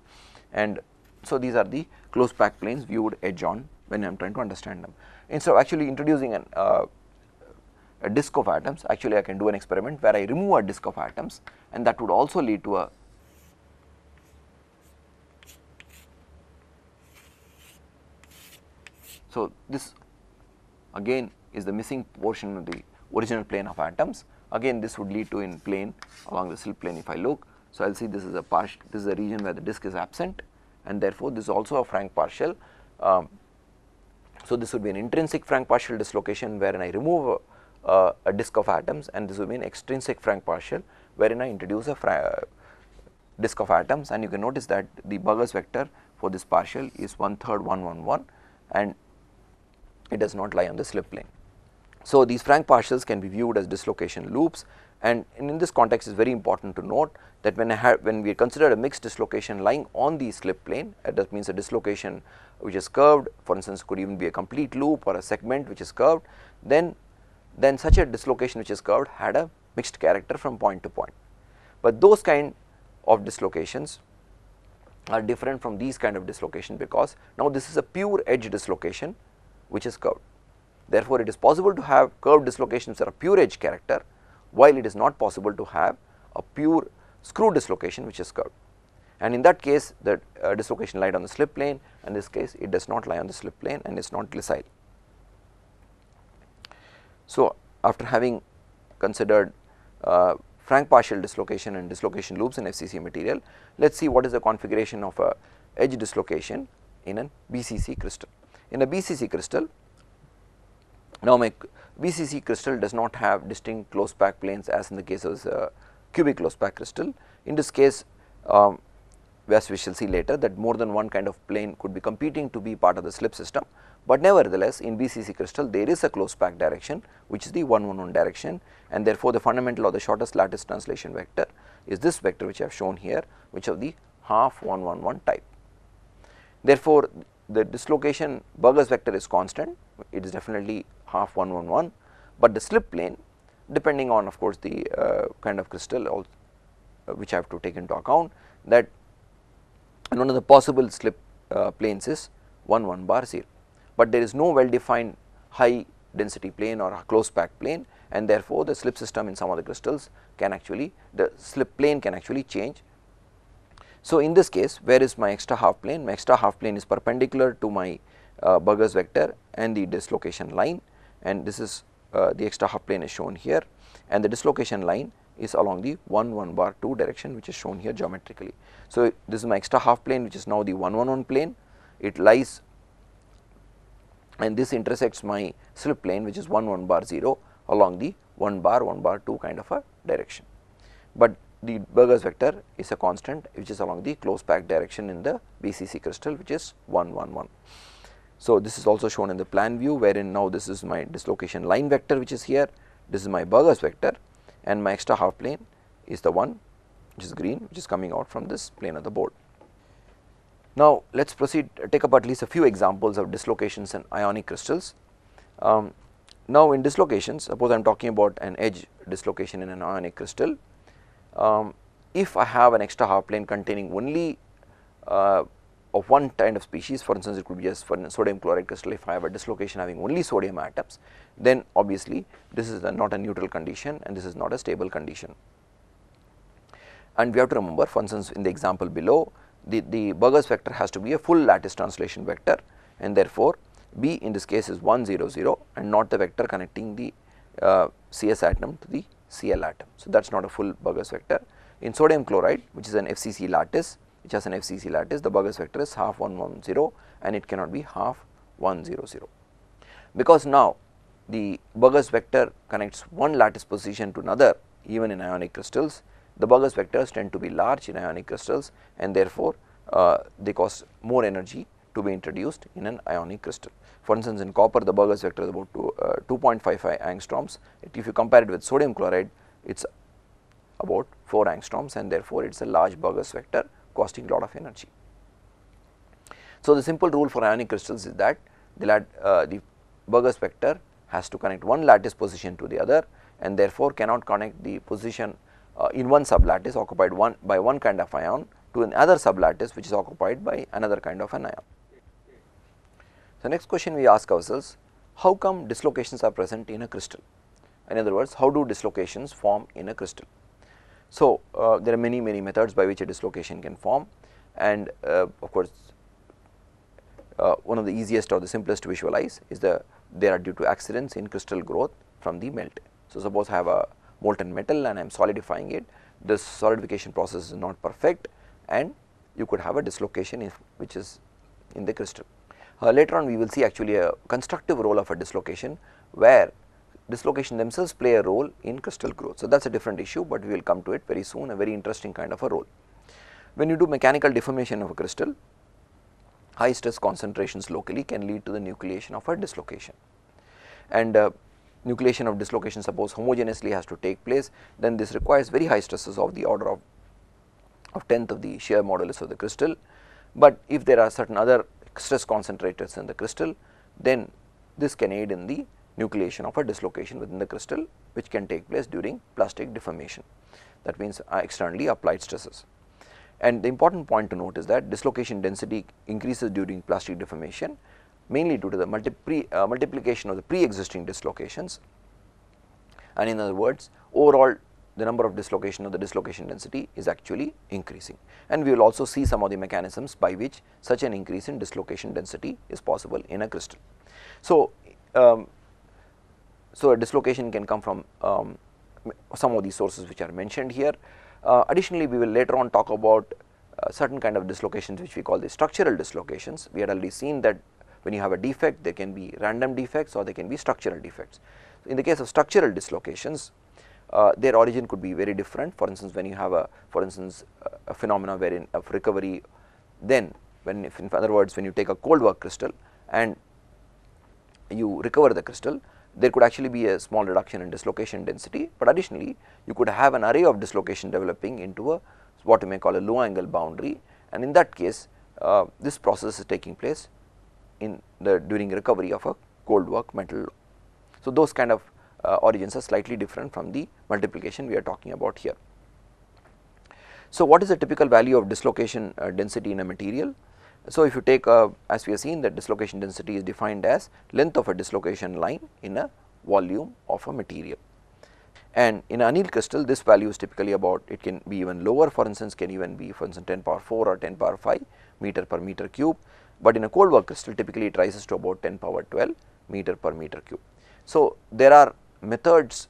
and so these are the closed pack planes viewed edge on when I am trying to understand them. Instead of actually introducing a disk of atoms, actually I can do an experiment where I remove a disk of atoms, and that would also lead to a so this again is the missing portion of the original plane of atoms. Again this would lead to in plane along the slip plane if I look. So, I will see this is a region where the disk is absent, and therefore, this is also a Frank partial. So, this would be an intrinsic Frank partial dislocation wherein I remove a disk of atoms, and this would be an extrinsic Frank partial wherein I introduce a disk of atoms, and you can notice that the Burgers vector for this partial is 1/3 1 1 1, and it does not lie on the slip plane. So, these Frank partials can be viewed as dislocation loops, and in this context it is very important to note that when we consider a mixed dislocation lying on the slip plane, that means a dislocation which is curved, for instance could even be a complete loop or a segment which is curved, then such a dislocation which is curved had a mixed character from point to point. But those kind of dislocations are different from these kind of dislocation, because now this is a pure edge dislocation which is curved. Therefore, it is possible to have curved dislocations that are pure edge character, while it is not possible to have a pure screw dislocation which is curved. And in that case, the dislocation lied on the slip plane, and in this case it does not lie on the slip plane and is not glissile. So, after having considered frank partial dislocation and dislocation loops in FCC material, let us see what is the configuration of a edge dislocation in a BCC crystal. In a BCC crystal, now my BCC crystal does not have distinct closed pack planes as in the case of cubic closed pack crystal. In this case, as we shall see later, that more than one kind of plane could be competing to be part of the slip system, but nevertheless in BCC crystal there is a closed pack direction which is the 111 direction, and therefore the fundamental or the shortest lattice translation vector is this vector which I have shown here, which of the half 111 type. Therefore, the dislocation Burgers vector is constant, it is definitely half 111, but the slip plane, depending on of course the kind of crystal also, which I have to take into account, that one of the possible slip planes is 1 bar 0, but there is no well defined high density plane or a closed pack plane, and therefore the slip system in some of the crystals can actually, the slip plane can actually change. So, in this case, where is my extra half plane? My extra half plane is perpendicular to my Burgers vector and the dislocation line, and this is the extra half plane is shown here, and the dislocation line is along the 1 bar 2 direction, which is shown here geometrically. So, this is my extra half plane which is now the 111 plane, it lies and this intersects my slip plane which is 1 bar 0 along the 1 bar 2 kind of a direction. But the Burgers vector is a constant which is along the closed pack direction in the BCC crystal, which is 111. So, this is also shown in the plan view, wherein now this is my dislocation line vector which is here, this is my Burgers vector, and my extra half plane is the one which is green, which is coming out from this plane of the board. Now, let us proceed, take up at least a few examples of dislocations in ionic crystals. Now, in dislocations, suppose I am talking about an edge dislocation in an ionic crystal. If I have an extra half plane containing only of one kind of species, for instance, it could be just for sodium chloride crystal, if I have a dislocation having only sodium atoms, then obviously this is not a neutral condition and this is not a stable condition. And we have to remember, for instance, in the example below, the Burgers vector has to be a full lattice translation vector, and therefore B in this case is 1 0 0 and not the vector connecting the CS atom to the Cl atom. So, that is not a full Burgers vector. In sodium chloride, which is an FCC lattice, which has an FCC lattice, the Burgers vector is half 1 1 0 and it cannot be half 1 0 0. Because now the Burgers vector connects one lattice position to another, even in ionic crystals, the Burgers vectors tend to be large in ionic crystals, and therefore they cost more energy to be introduced in an ionic crystal. For instance, in copper the Burgers vector is about 2.55 angstroms. If you compare it with sodium chloride, it is about 4 angstroms, and therefore it is a large Burgers vector costing a lot of energy. So, the simple rule for ionic crystals is that the Burgers vector has to connect one lattice position to the other, and therefore cannot connect the position in one sublattice occupied by one kind of ion to another sublattice which is occupied by another kind of an ion. So, next question we ask ourselves, how come dislocations are present in a crystal? In other words, how do dislocations form in a crystal? So, there are many methods by which a dislocation can form, and of course, one of the easiest or the simplest to visualize is they are due to accidents in crystal growth from the melt. So, suppose I have a molten metal and I am solidifying it, this solidification process is not perfect and you could have a dislocation which is in the crystal. Later on we will see actually a constructive role of a dislocation, where dislocation themselves play a role in crystal growth. So, that is a different issue, but we will come to it very soon, a very interesting kind of a role. When you do mechanical deformation of a crystal, high stress concentrations locally can lead to the nucleation of a dislocation, and nucleation of dislocation suppose homogeneously has to take place, then this requires very high stresses of the order of 10th of the shear modulus of the crystal. But if there are certain other stress concentrators in the crystal, then this can aid in the nucleation of a dislocation within the crystal, which can take place during plastic deformation. That means externally applied stresses. And the important point to note is that dislocation density increases during plastic deformation mainly due to the multiplication of the pre-existing dislocations, and in other words overall the number of dislocation or the dislocation density is actually increasing, and we will also see some of the mechanisms by which such an increase in dislocation density is possible in a crystal. So, so a dislocation can come from some of these sources which are mentioned here. Additionally, we will later on talk about certain kind of dislocations which we call the structural dislocations. We had already seen that when you have a defect, there can be random defects or there can be structural defects. In the case of structural dislocations, their origin could be very different. For instance, when you have a phenomena wherein of recovery, then when in other words when you take a cold work crystal and you recover the crystal, there could actually be a small reduction in dislocation density, but additionally you could have an array of dislocation developing into a what you may call a low angle boundary, and in that case this process is taking place in the during recovery of a cold work metal. So, those kind of origins are slightly different from the multiplication we are talking about here. So, what is the typical value of dislocation density in a material? So, if you take as we have seen that dislocation density is defined as length of a dislocation line in a volume of a material, and in an annealed crystal this value is typically about, it can be even lower, for instance can even be for instance 10 power 4 or 10 power 5 meter per meter cube, but in a cold work crystal typically it rises to about 10 power 12 meter per meter cube. So, there are methods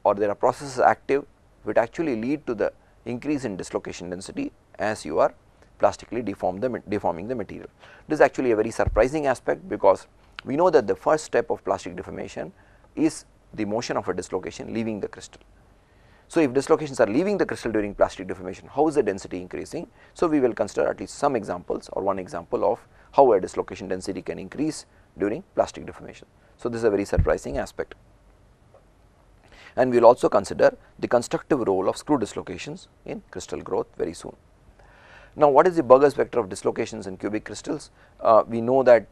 or there are processes active which actually lead to the increase in dislocation density as you are plastically deforming the material. This is actually a very surprising aspect, because we know that the first step of plastic deformation is the motion of a dislocation leaving the crystal. So, if dislocations are leaving the crystal during plastic deformation, how is the density increasing? So, we will consider at least some examples or one example of how a dislocation density can increase during plastic deformation. So, this is a very surprising aspect, and we will also consider the constructive role of screw dislocations in crystal growth very soon. Now, what is the Burgers vector of dislocations in cubic crystals? We know that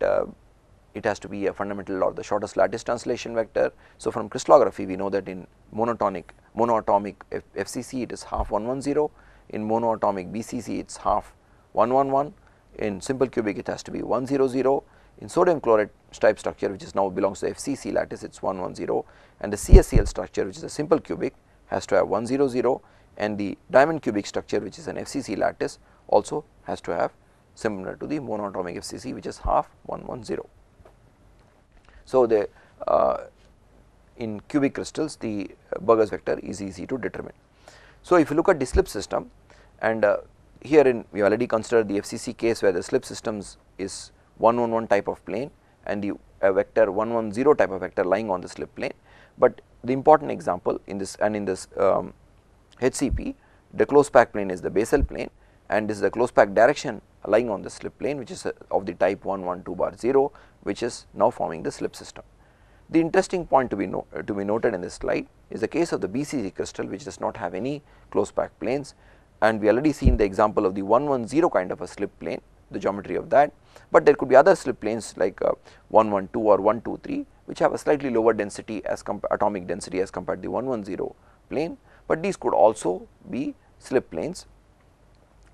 it has to be a fundamental or the shortest lattice translation vector. So, from crystallography we know that in monoatomic FCC it is half 110, in monoatomic BCC it is half 111, in simple cubic it has to be 100, in sodium chloride type structure which is now belongs to FCC lattice it is 110, and the CSCl structure which is a simple cubic has to have 100, and the diamond cubic structure which is an FCC lattice also has to have similar to the monoatomic FCC which is half 110. So, the in cubic crystals the Burgers vector is easy to determine. So, if you look at the slip system, and herein we already considered the FCC case where the slip systems is 111 type of plane and the vector 110 type of vector lying on the slip plane, but the important example in this and in this HCP, the closed pack plane is the basal plane, and this is the closed pack direction lying on the slip plane which is of the type 112 bar 0, which is now forming the slip system. The interesting point to be noted in this slide is the case of the BCC crystal which does not have any closed pack planes, and we already seen the example of the 110 kind of a slip plane, the geometry of that, but there could be other slip planes like 112 or 123 which have a slightly lower density as atomic density as compared to the 110 plane, but these could also be slip planes,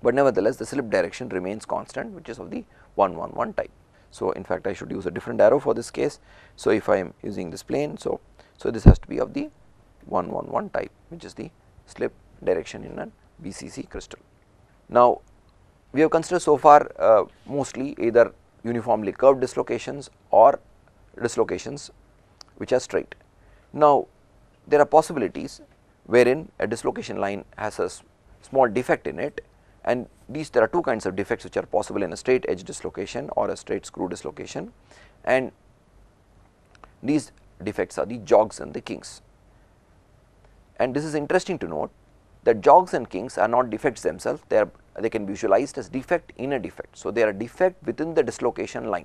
but nevertheless the slip direction remains constant which is of the 111 type. So, in fact I should use a different arrow for this case. So, if I am using this plane, so this has to be of the 111 type which is the slip direction in a BCC crystal. Now, we have considered so far mostly either uniformly curved dislocations or dislocations which are straight. Now, there are possibilities wherein a dislocation line has a small defect in it, and there are two kinds of defects which are possible in a straight edge dislocation or a straight screw dislocation, and these defects are the jogs and the kinks. And this is interesting to note that jogs and kinks are not defects themselves, they can be visualized as defect in a defect. So, they are a defect within the dislocation line.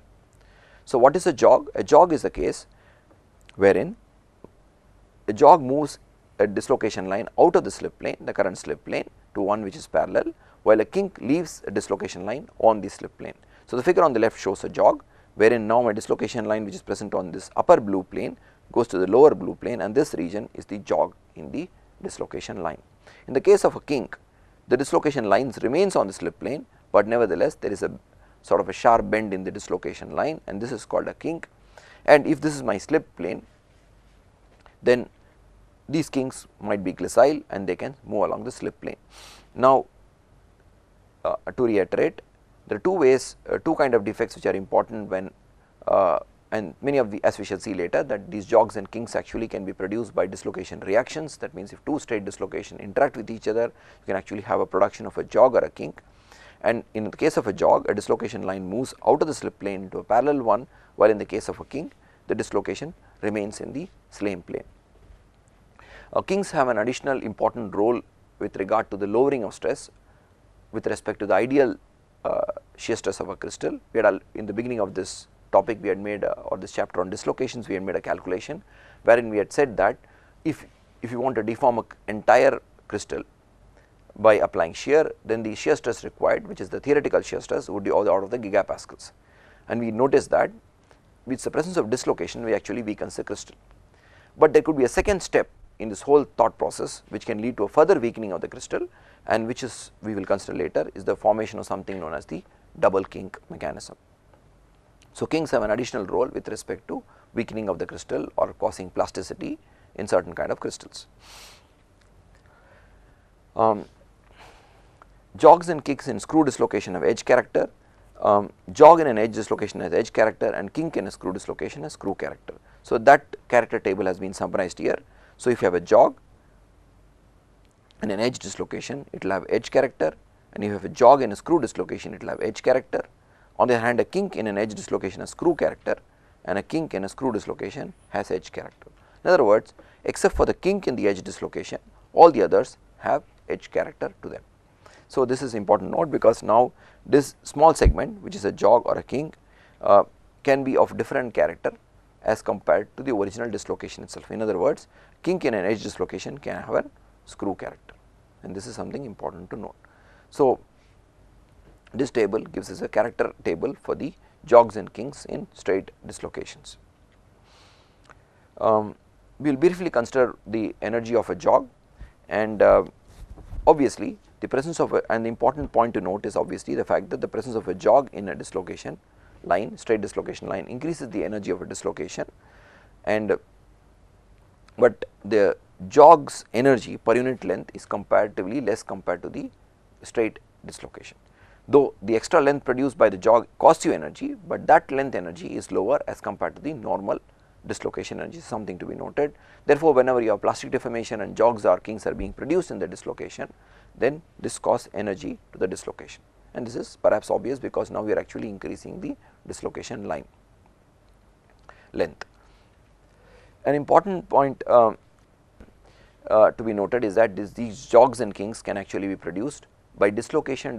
So, what is a jog? A jog is a case wherein a jog moves a dislocation line out of the slip plane, the current slip plane, to one which is parallel, while a kink leaves a dislocation line on the slip plane. So, the figure on the left shows a jog wherein now my dislocation line which is present on this upper blue plane goes to the lower blue plane, and this region is the jog in the dislocation line. In the case of a kink, the dislocation lines remains on the slip plane, but nevertheless there is a sort of a sharp bend in the dislocation line, and this is called a kink. And if this is my slip plane, then these kinks might be glissile and they can move along the slip plane. Now, to reiterate, there are two ways, two kind of defects which are important when and many of the, as we shall see later, that these jogs and kinks actually can be produced by dislocation reactions. That means, if two state dislocation interact with each other, you can actually have a production of a jog or a kink. And in the case of a jog, a dislocation line moves out of the slip plane into a parallel one, while in the case of a kink, the dislocation remains in the same plane. Kinks have an additional important role with regard to the lowering of stress with respect to the ideal shear stress of a crystal. We had in the beginning of this topic, we had made or this chapter on dislocations, we had made a calculation wherein we had said that if you want to deform an entire crystal by applying shear, then the shear stress required, which is the theoretical shear stress, would be all out of the gigapascals. And we noticed that with the presence of dislocation, we actually weakens the crystal. But there could be a second step in this whole thought process which can lead to a further weakening of the crystal, and which is, we will consider later, is the formation of something known as the double kink mechanism. So, kinks have an additional role with respect to weakening of the crystal or causing plasticity in certain kind of crystals. Jogs and kinks in screw dislocation have edge character. Jog in an edge dislocation has edge character, and kink in a screw dislocation has screw character. So, that character table has been summarized here. So, if you have a jog in an edge dislocation, it will have edge character, and if you have a jog in a screw dislocation, it will have edge character. On the other hand, a kink in an edge dislocation has screw character, and a kink in a screw dislocation has edge character. In other words, except for the kink in the edge dislocation, all the others have edge character to them. So, this is important note, because now this small segment, which is a jog or a kink, can be of different character as compared to the original dislocation itself. In other words, kink in an edge dislocation can have a screw character, and this is something important to note. So, this table gives us a character table for the jogs and kinks in straight dislocations. We will briefly consider the energy of a jog, and obviously the presence of and the important point to note is obviously the fact that the presence of a jog in a dislocation line, straight dislocation line, increases the energy of a dislocation, and but the jog's energy per unit length is comparatively less compared to the straight dislocation. Though the extra length produced by the jog costs you energy, but that length energy is lower as compared to the normal dislocation energy, something to be noted. Therefore, whenever you have plastic deformation and jogs or kinks are being produced in the dislocation, then this costs energy to the dislocation, and this is perhaps obvious because now we are actually increasing the dislocation line length. An important point to be noted is that these jogs and kinks can actually be produced by dislocation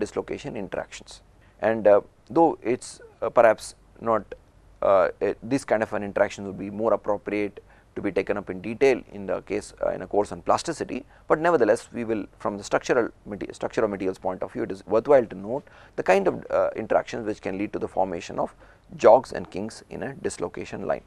interactions, and though it is perhaps not this kind of an interaction would be more appropriate to be taken up in detail in the case in a course on plasticity, but nevertheless we will, from the structural materials point of view, it is worthwhile to note the kind of interactions which can lead to the formation of jogs and kinks in a dislocation line.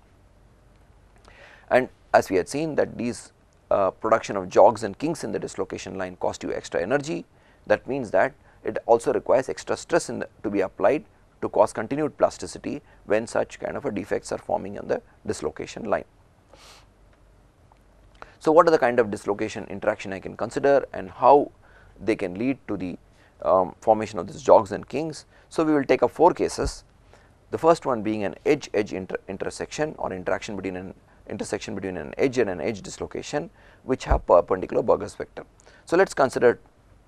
And as we had seen that these production of jogs and kinks in the dislocation line cost you extra energy, that means that it also requires extra stress to be applied to cause continued plasticity when such kind of a defects are forming on the dislocation line. So, what are the kind of dislocation interaction I can consider and how they can lead to the formation of these jogs and kinks? So, we will take up 4 cases, the first one being an edge-edge intersection or interaction between an intersection between an edge and an edge dislocation which have perpendicular Burgers vector. So, let us consider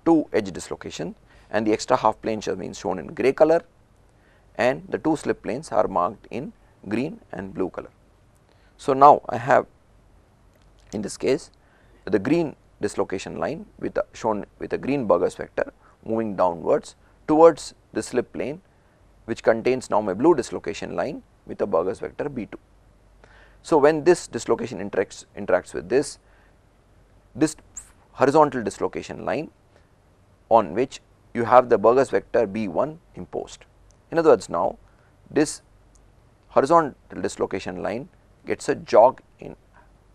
2 edge dislocation, and the extra half plane shall be shown in grey color, and the 2 slip planes are marked in green and blue color. So, now I have in this case the green dislocation line with shown with a green Burgers vector moving downwards towards the slip plane, which contains now my blue dislocation line with a Burgers vector B2. So, when this dislocation interacts with this horizontal dislocation line on which you have the Burgers vector B1 imposed. In other words, now this horizontal dislocation line gets a jog in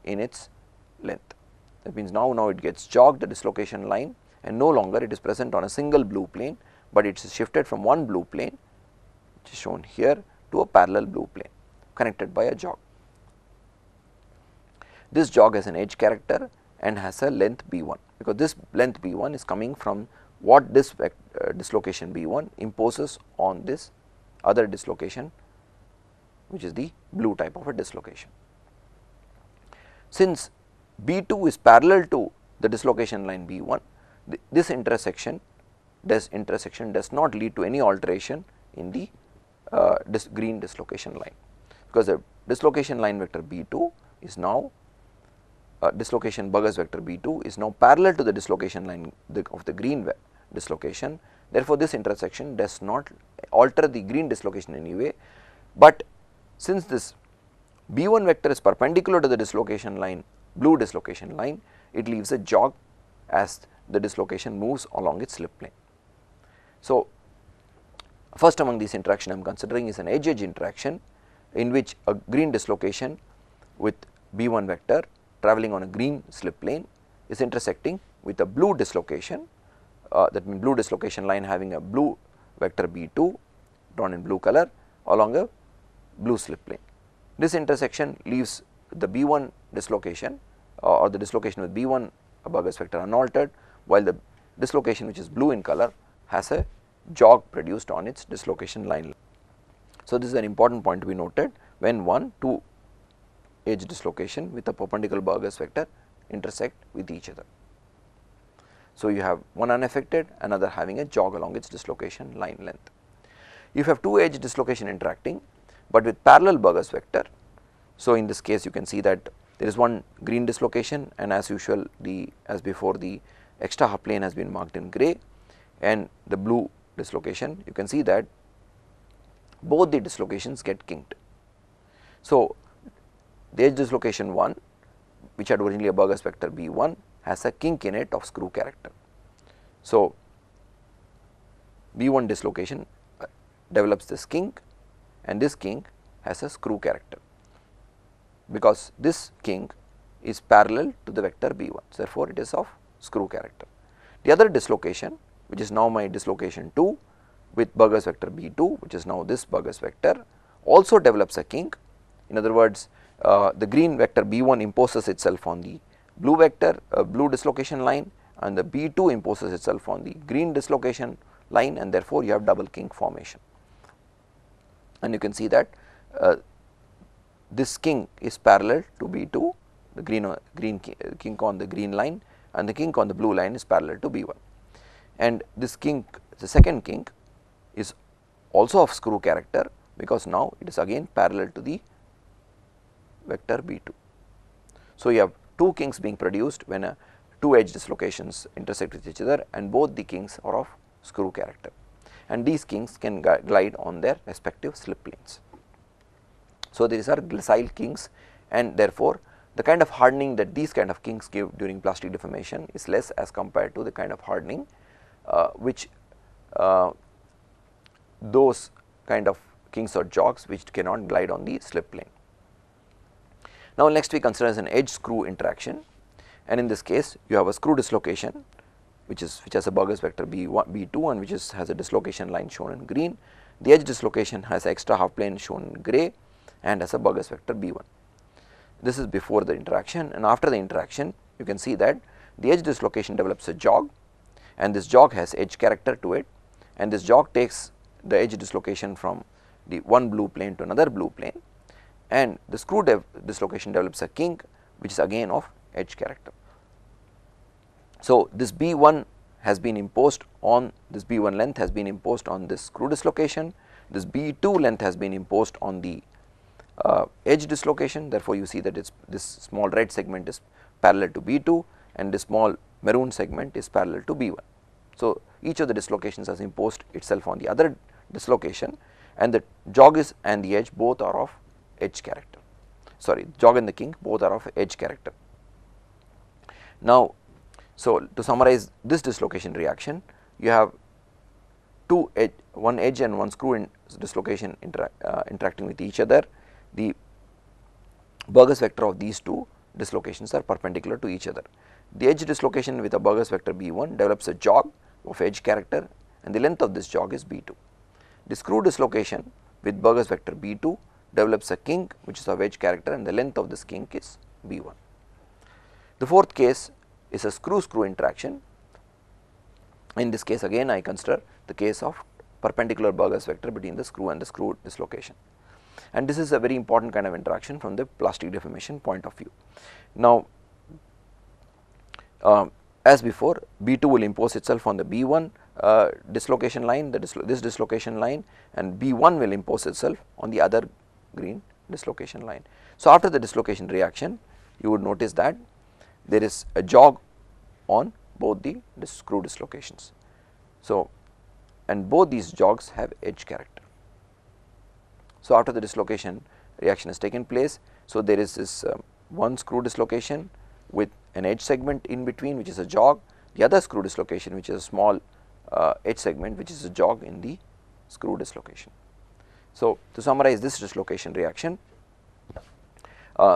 its length. That means now it gets jogged, the dislocation line, and no longer it is present on a single blue plane, but it is shifted from one blue plane which is shown here, to a parallel blue plane connected by a jog. This jog has an edge character and has a length B1, because this length B1 is coming from what this dislocation B1 imposes on this other dislocation, which is the blue type of a dislocation. Since B2 is parallel to the dislocation line B1, this intersection does not lead to any alteration in the green dislocation line, because the dislocation line vector B2 is now dislocation Burgers vector B2 is now parallel to the dislocation line of the green dislocation. Therefore, this intersection does not alter the green dislocation in any way, but since this B1 vector is perpendicular to the dislocation line, blue dislocation line, it leaves a jog as the dislocation moves along its slip plane. So, first among these interaction I am considering is an edge-edge interaction, in which a green dislocation with B1 vector travelling on a green slip plane is intersecting with a blue dislocation, that means blue dislocation line having a blue vector B2 drawn in blue color along a blue slip plane. This intersection leaves the B1 dislocation or the dislocation with B1 Burgers vector unaltered, while the dislocation which is blue in color has a jog produced on its dislocation line. So, this is an important point to be noted when two edge dislocation with a perpendicular Burgers vector intersect with each other. So, you have one unaffected, another having a jog along its dislocation line length. If you have two edge dislocation interacting, but with parallel Burgers vector, so in this case you can see that there is one green dislocation, and as usual as before the extra half plane has been marked in grey, and the blue dislocation, you can see that both the dislocations get kinked. So, the edge dislocation 1, which had originally a Burgers vector B1, has a kink in it of screw character. So, B1 dislocation develops this kink, and this kink has a screw character, because this kink is parallel to the vector B1. So, therefore, it is of screw character. The other dislocation, which is now my dislocation 2 with Burgers vector B2, which is now this Burgers vector, also develops a kink. In other words, the green vector B1 imposes itself on the blue vector blue dislocation line, and the B2 imposes itself on the green dislocation line, and therefore, you have double kink formation. And you can see that this kink is parallel to B2, the green kink on the green line, and the kink on the blue line is parallel to B1. And this kink, the second kink, is also of screw character, because now it is again parallel to the vector B2. So, you have two kinks being produced when two edge dislocations intersect with each other, and both the kinks are of screw character, and these kinks can glide on their respective slip planes. So, these are glissile kinks, and therefore, the kind of hardening that these kind of kinks give during plastic deformation is less as compared to the kind of hardening which those kind of kinks or jogs which cannot glide on the slip plane. Now, next we consider as an edge screw interaction, and in this case you have a screw dislocation which has a Burgers vector B1, B2, and which has a dislocation line shown in green. The edge dislocation has extra half plane shown in grey and has a Burgers vector B1. This is before the interaction, and after the interaction you can see that the edge dislocation develops a jog, and this jog has edge character to it, and this jog takes the edge dislocation from the one blue plane to another blue plane, and the screw dislocation develops a kink which is again of edge character. So, this B1 has been imposed on this B1 length has been imposed on this screw dislocation, this B2 length has been imposed on the edge dislocation. Therefore, you see that this small red segment is parallel to B2 and this small maroon segment is parallel to B1. So, each of the dislocations has imposed itself on the other dislocation, and the jog and the edge both are of edge character. Sorry, jog and the kink both are of edge character. Now, so to summarize this dislocation reaction, you have one edge and one screw in dislocation interacting with each other. The Burgers vector of these two dislocations are perpendicular to each other. The edge dislocation with a Burgers vector B1 develops a jog of edge character, and the length of this jog is B2. The screw dislocation with Burgers vector B2 develops a kink which is of edge character, and the length of this kink is B1. The fourth case is a screw-screw interaction. In this case again I consider the case of perpendicular Burgers vector between the screw and the screw dislocation, and this is a very important kind of interaction from the plastic deformation point of view. Now, as before, B2 will impose itself on the B1 dislocation line, this dislocation line, and B1 will impose itself on the other green dislocation line. So, after the dislocation reaction, you would notice that there is a jog on both the screw dislocations. So, and both these jogs have edge character. So, after the dislocation reaction has taken place, so there is this one screw dislocation with an edge segment in between which is a jog, the other screw dislocation which is a small edge segment which is a jog in the screw dislocation. So, to summarize this dislocation reaction,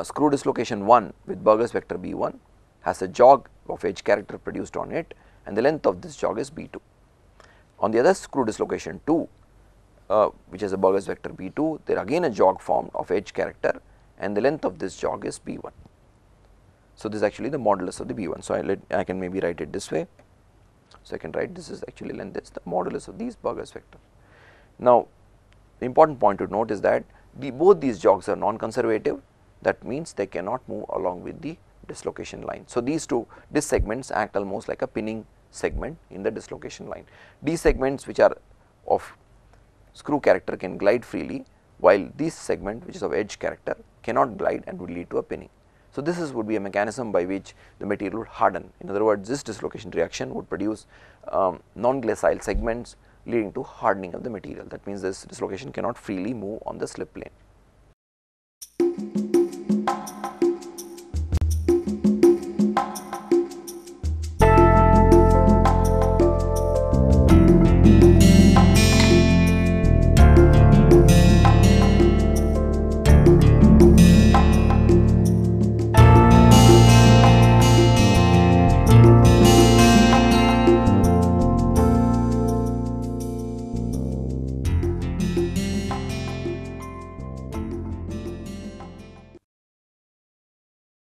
screw dislocation 1 with Burgers vector B1 has a jog of edge character produced on it, and the length of this jog is B2. On the other screw dislocation 2 which is a Burgers vector B2, there again a jog formed of edge character, and the length of this jog is B1. So, this is actually the modulus of the B1. So, I can maybe write it this way. So, I can write this is actually length is the modulus of these Burgers vector. Now, the important point to note is that both these jogs are non-conservative, that means they cannot move along with the dislocation line. So, these segments act almost like a pinning segment in the dislocation line. These segments which are of screw character can glide freely, while this segment which is of edge character cannot glide and would lead to a pinning. So, this would be a mechanism by which the material would harden. In other words, this dislocation reaction would produce non-glacial segments leading to hardening of the material. That means, this dislocation cannot freely move on the slip plane.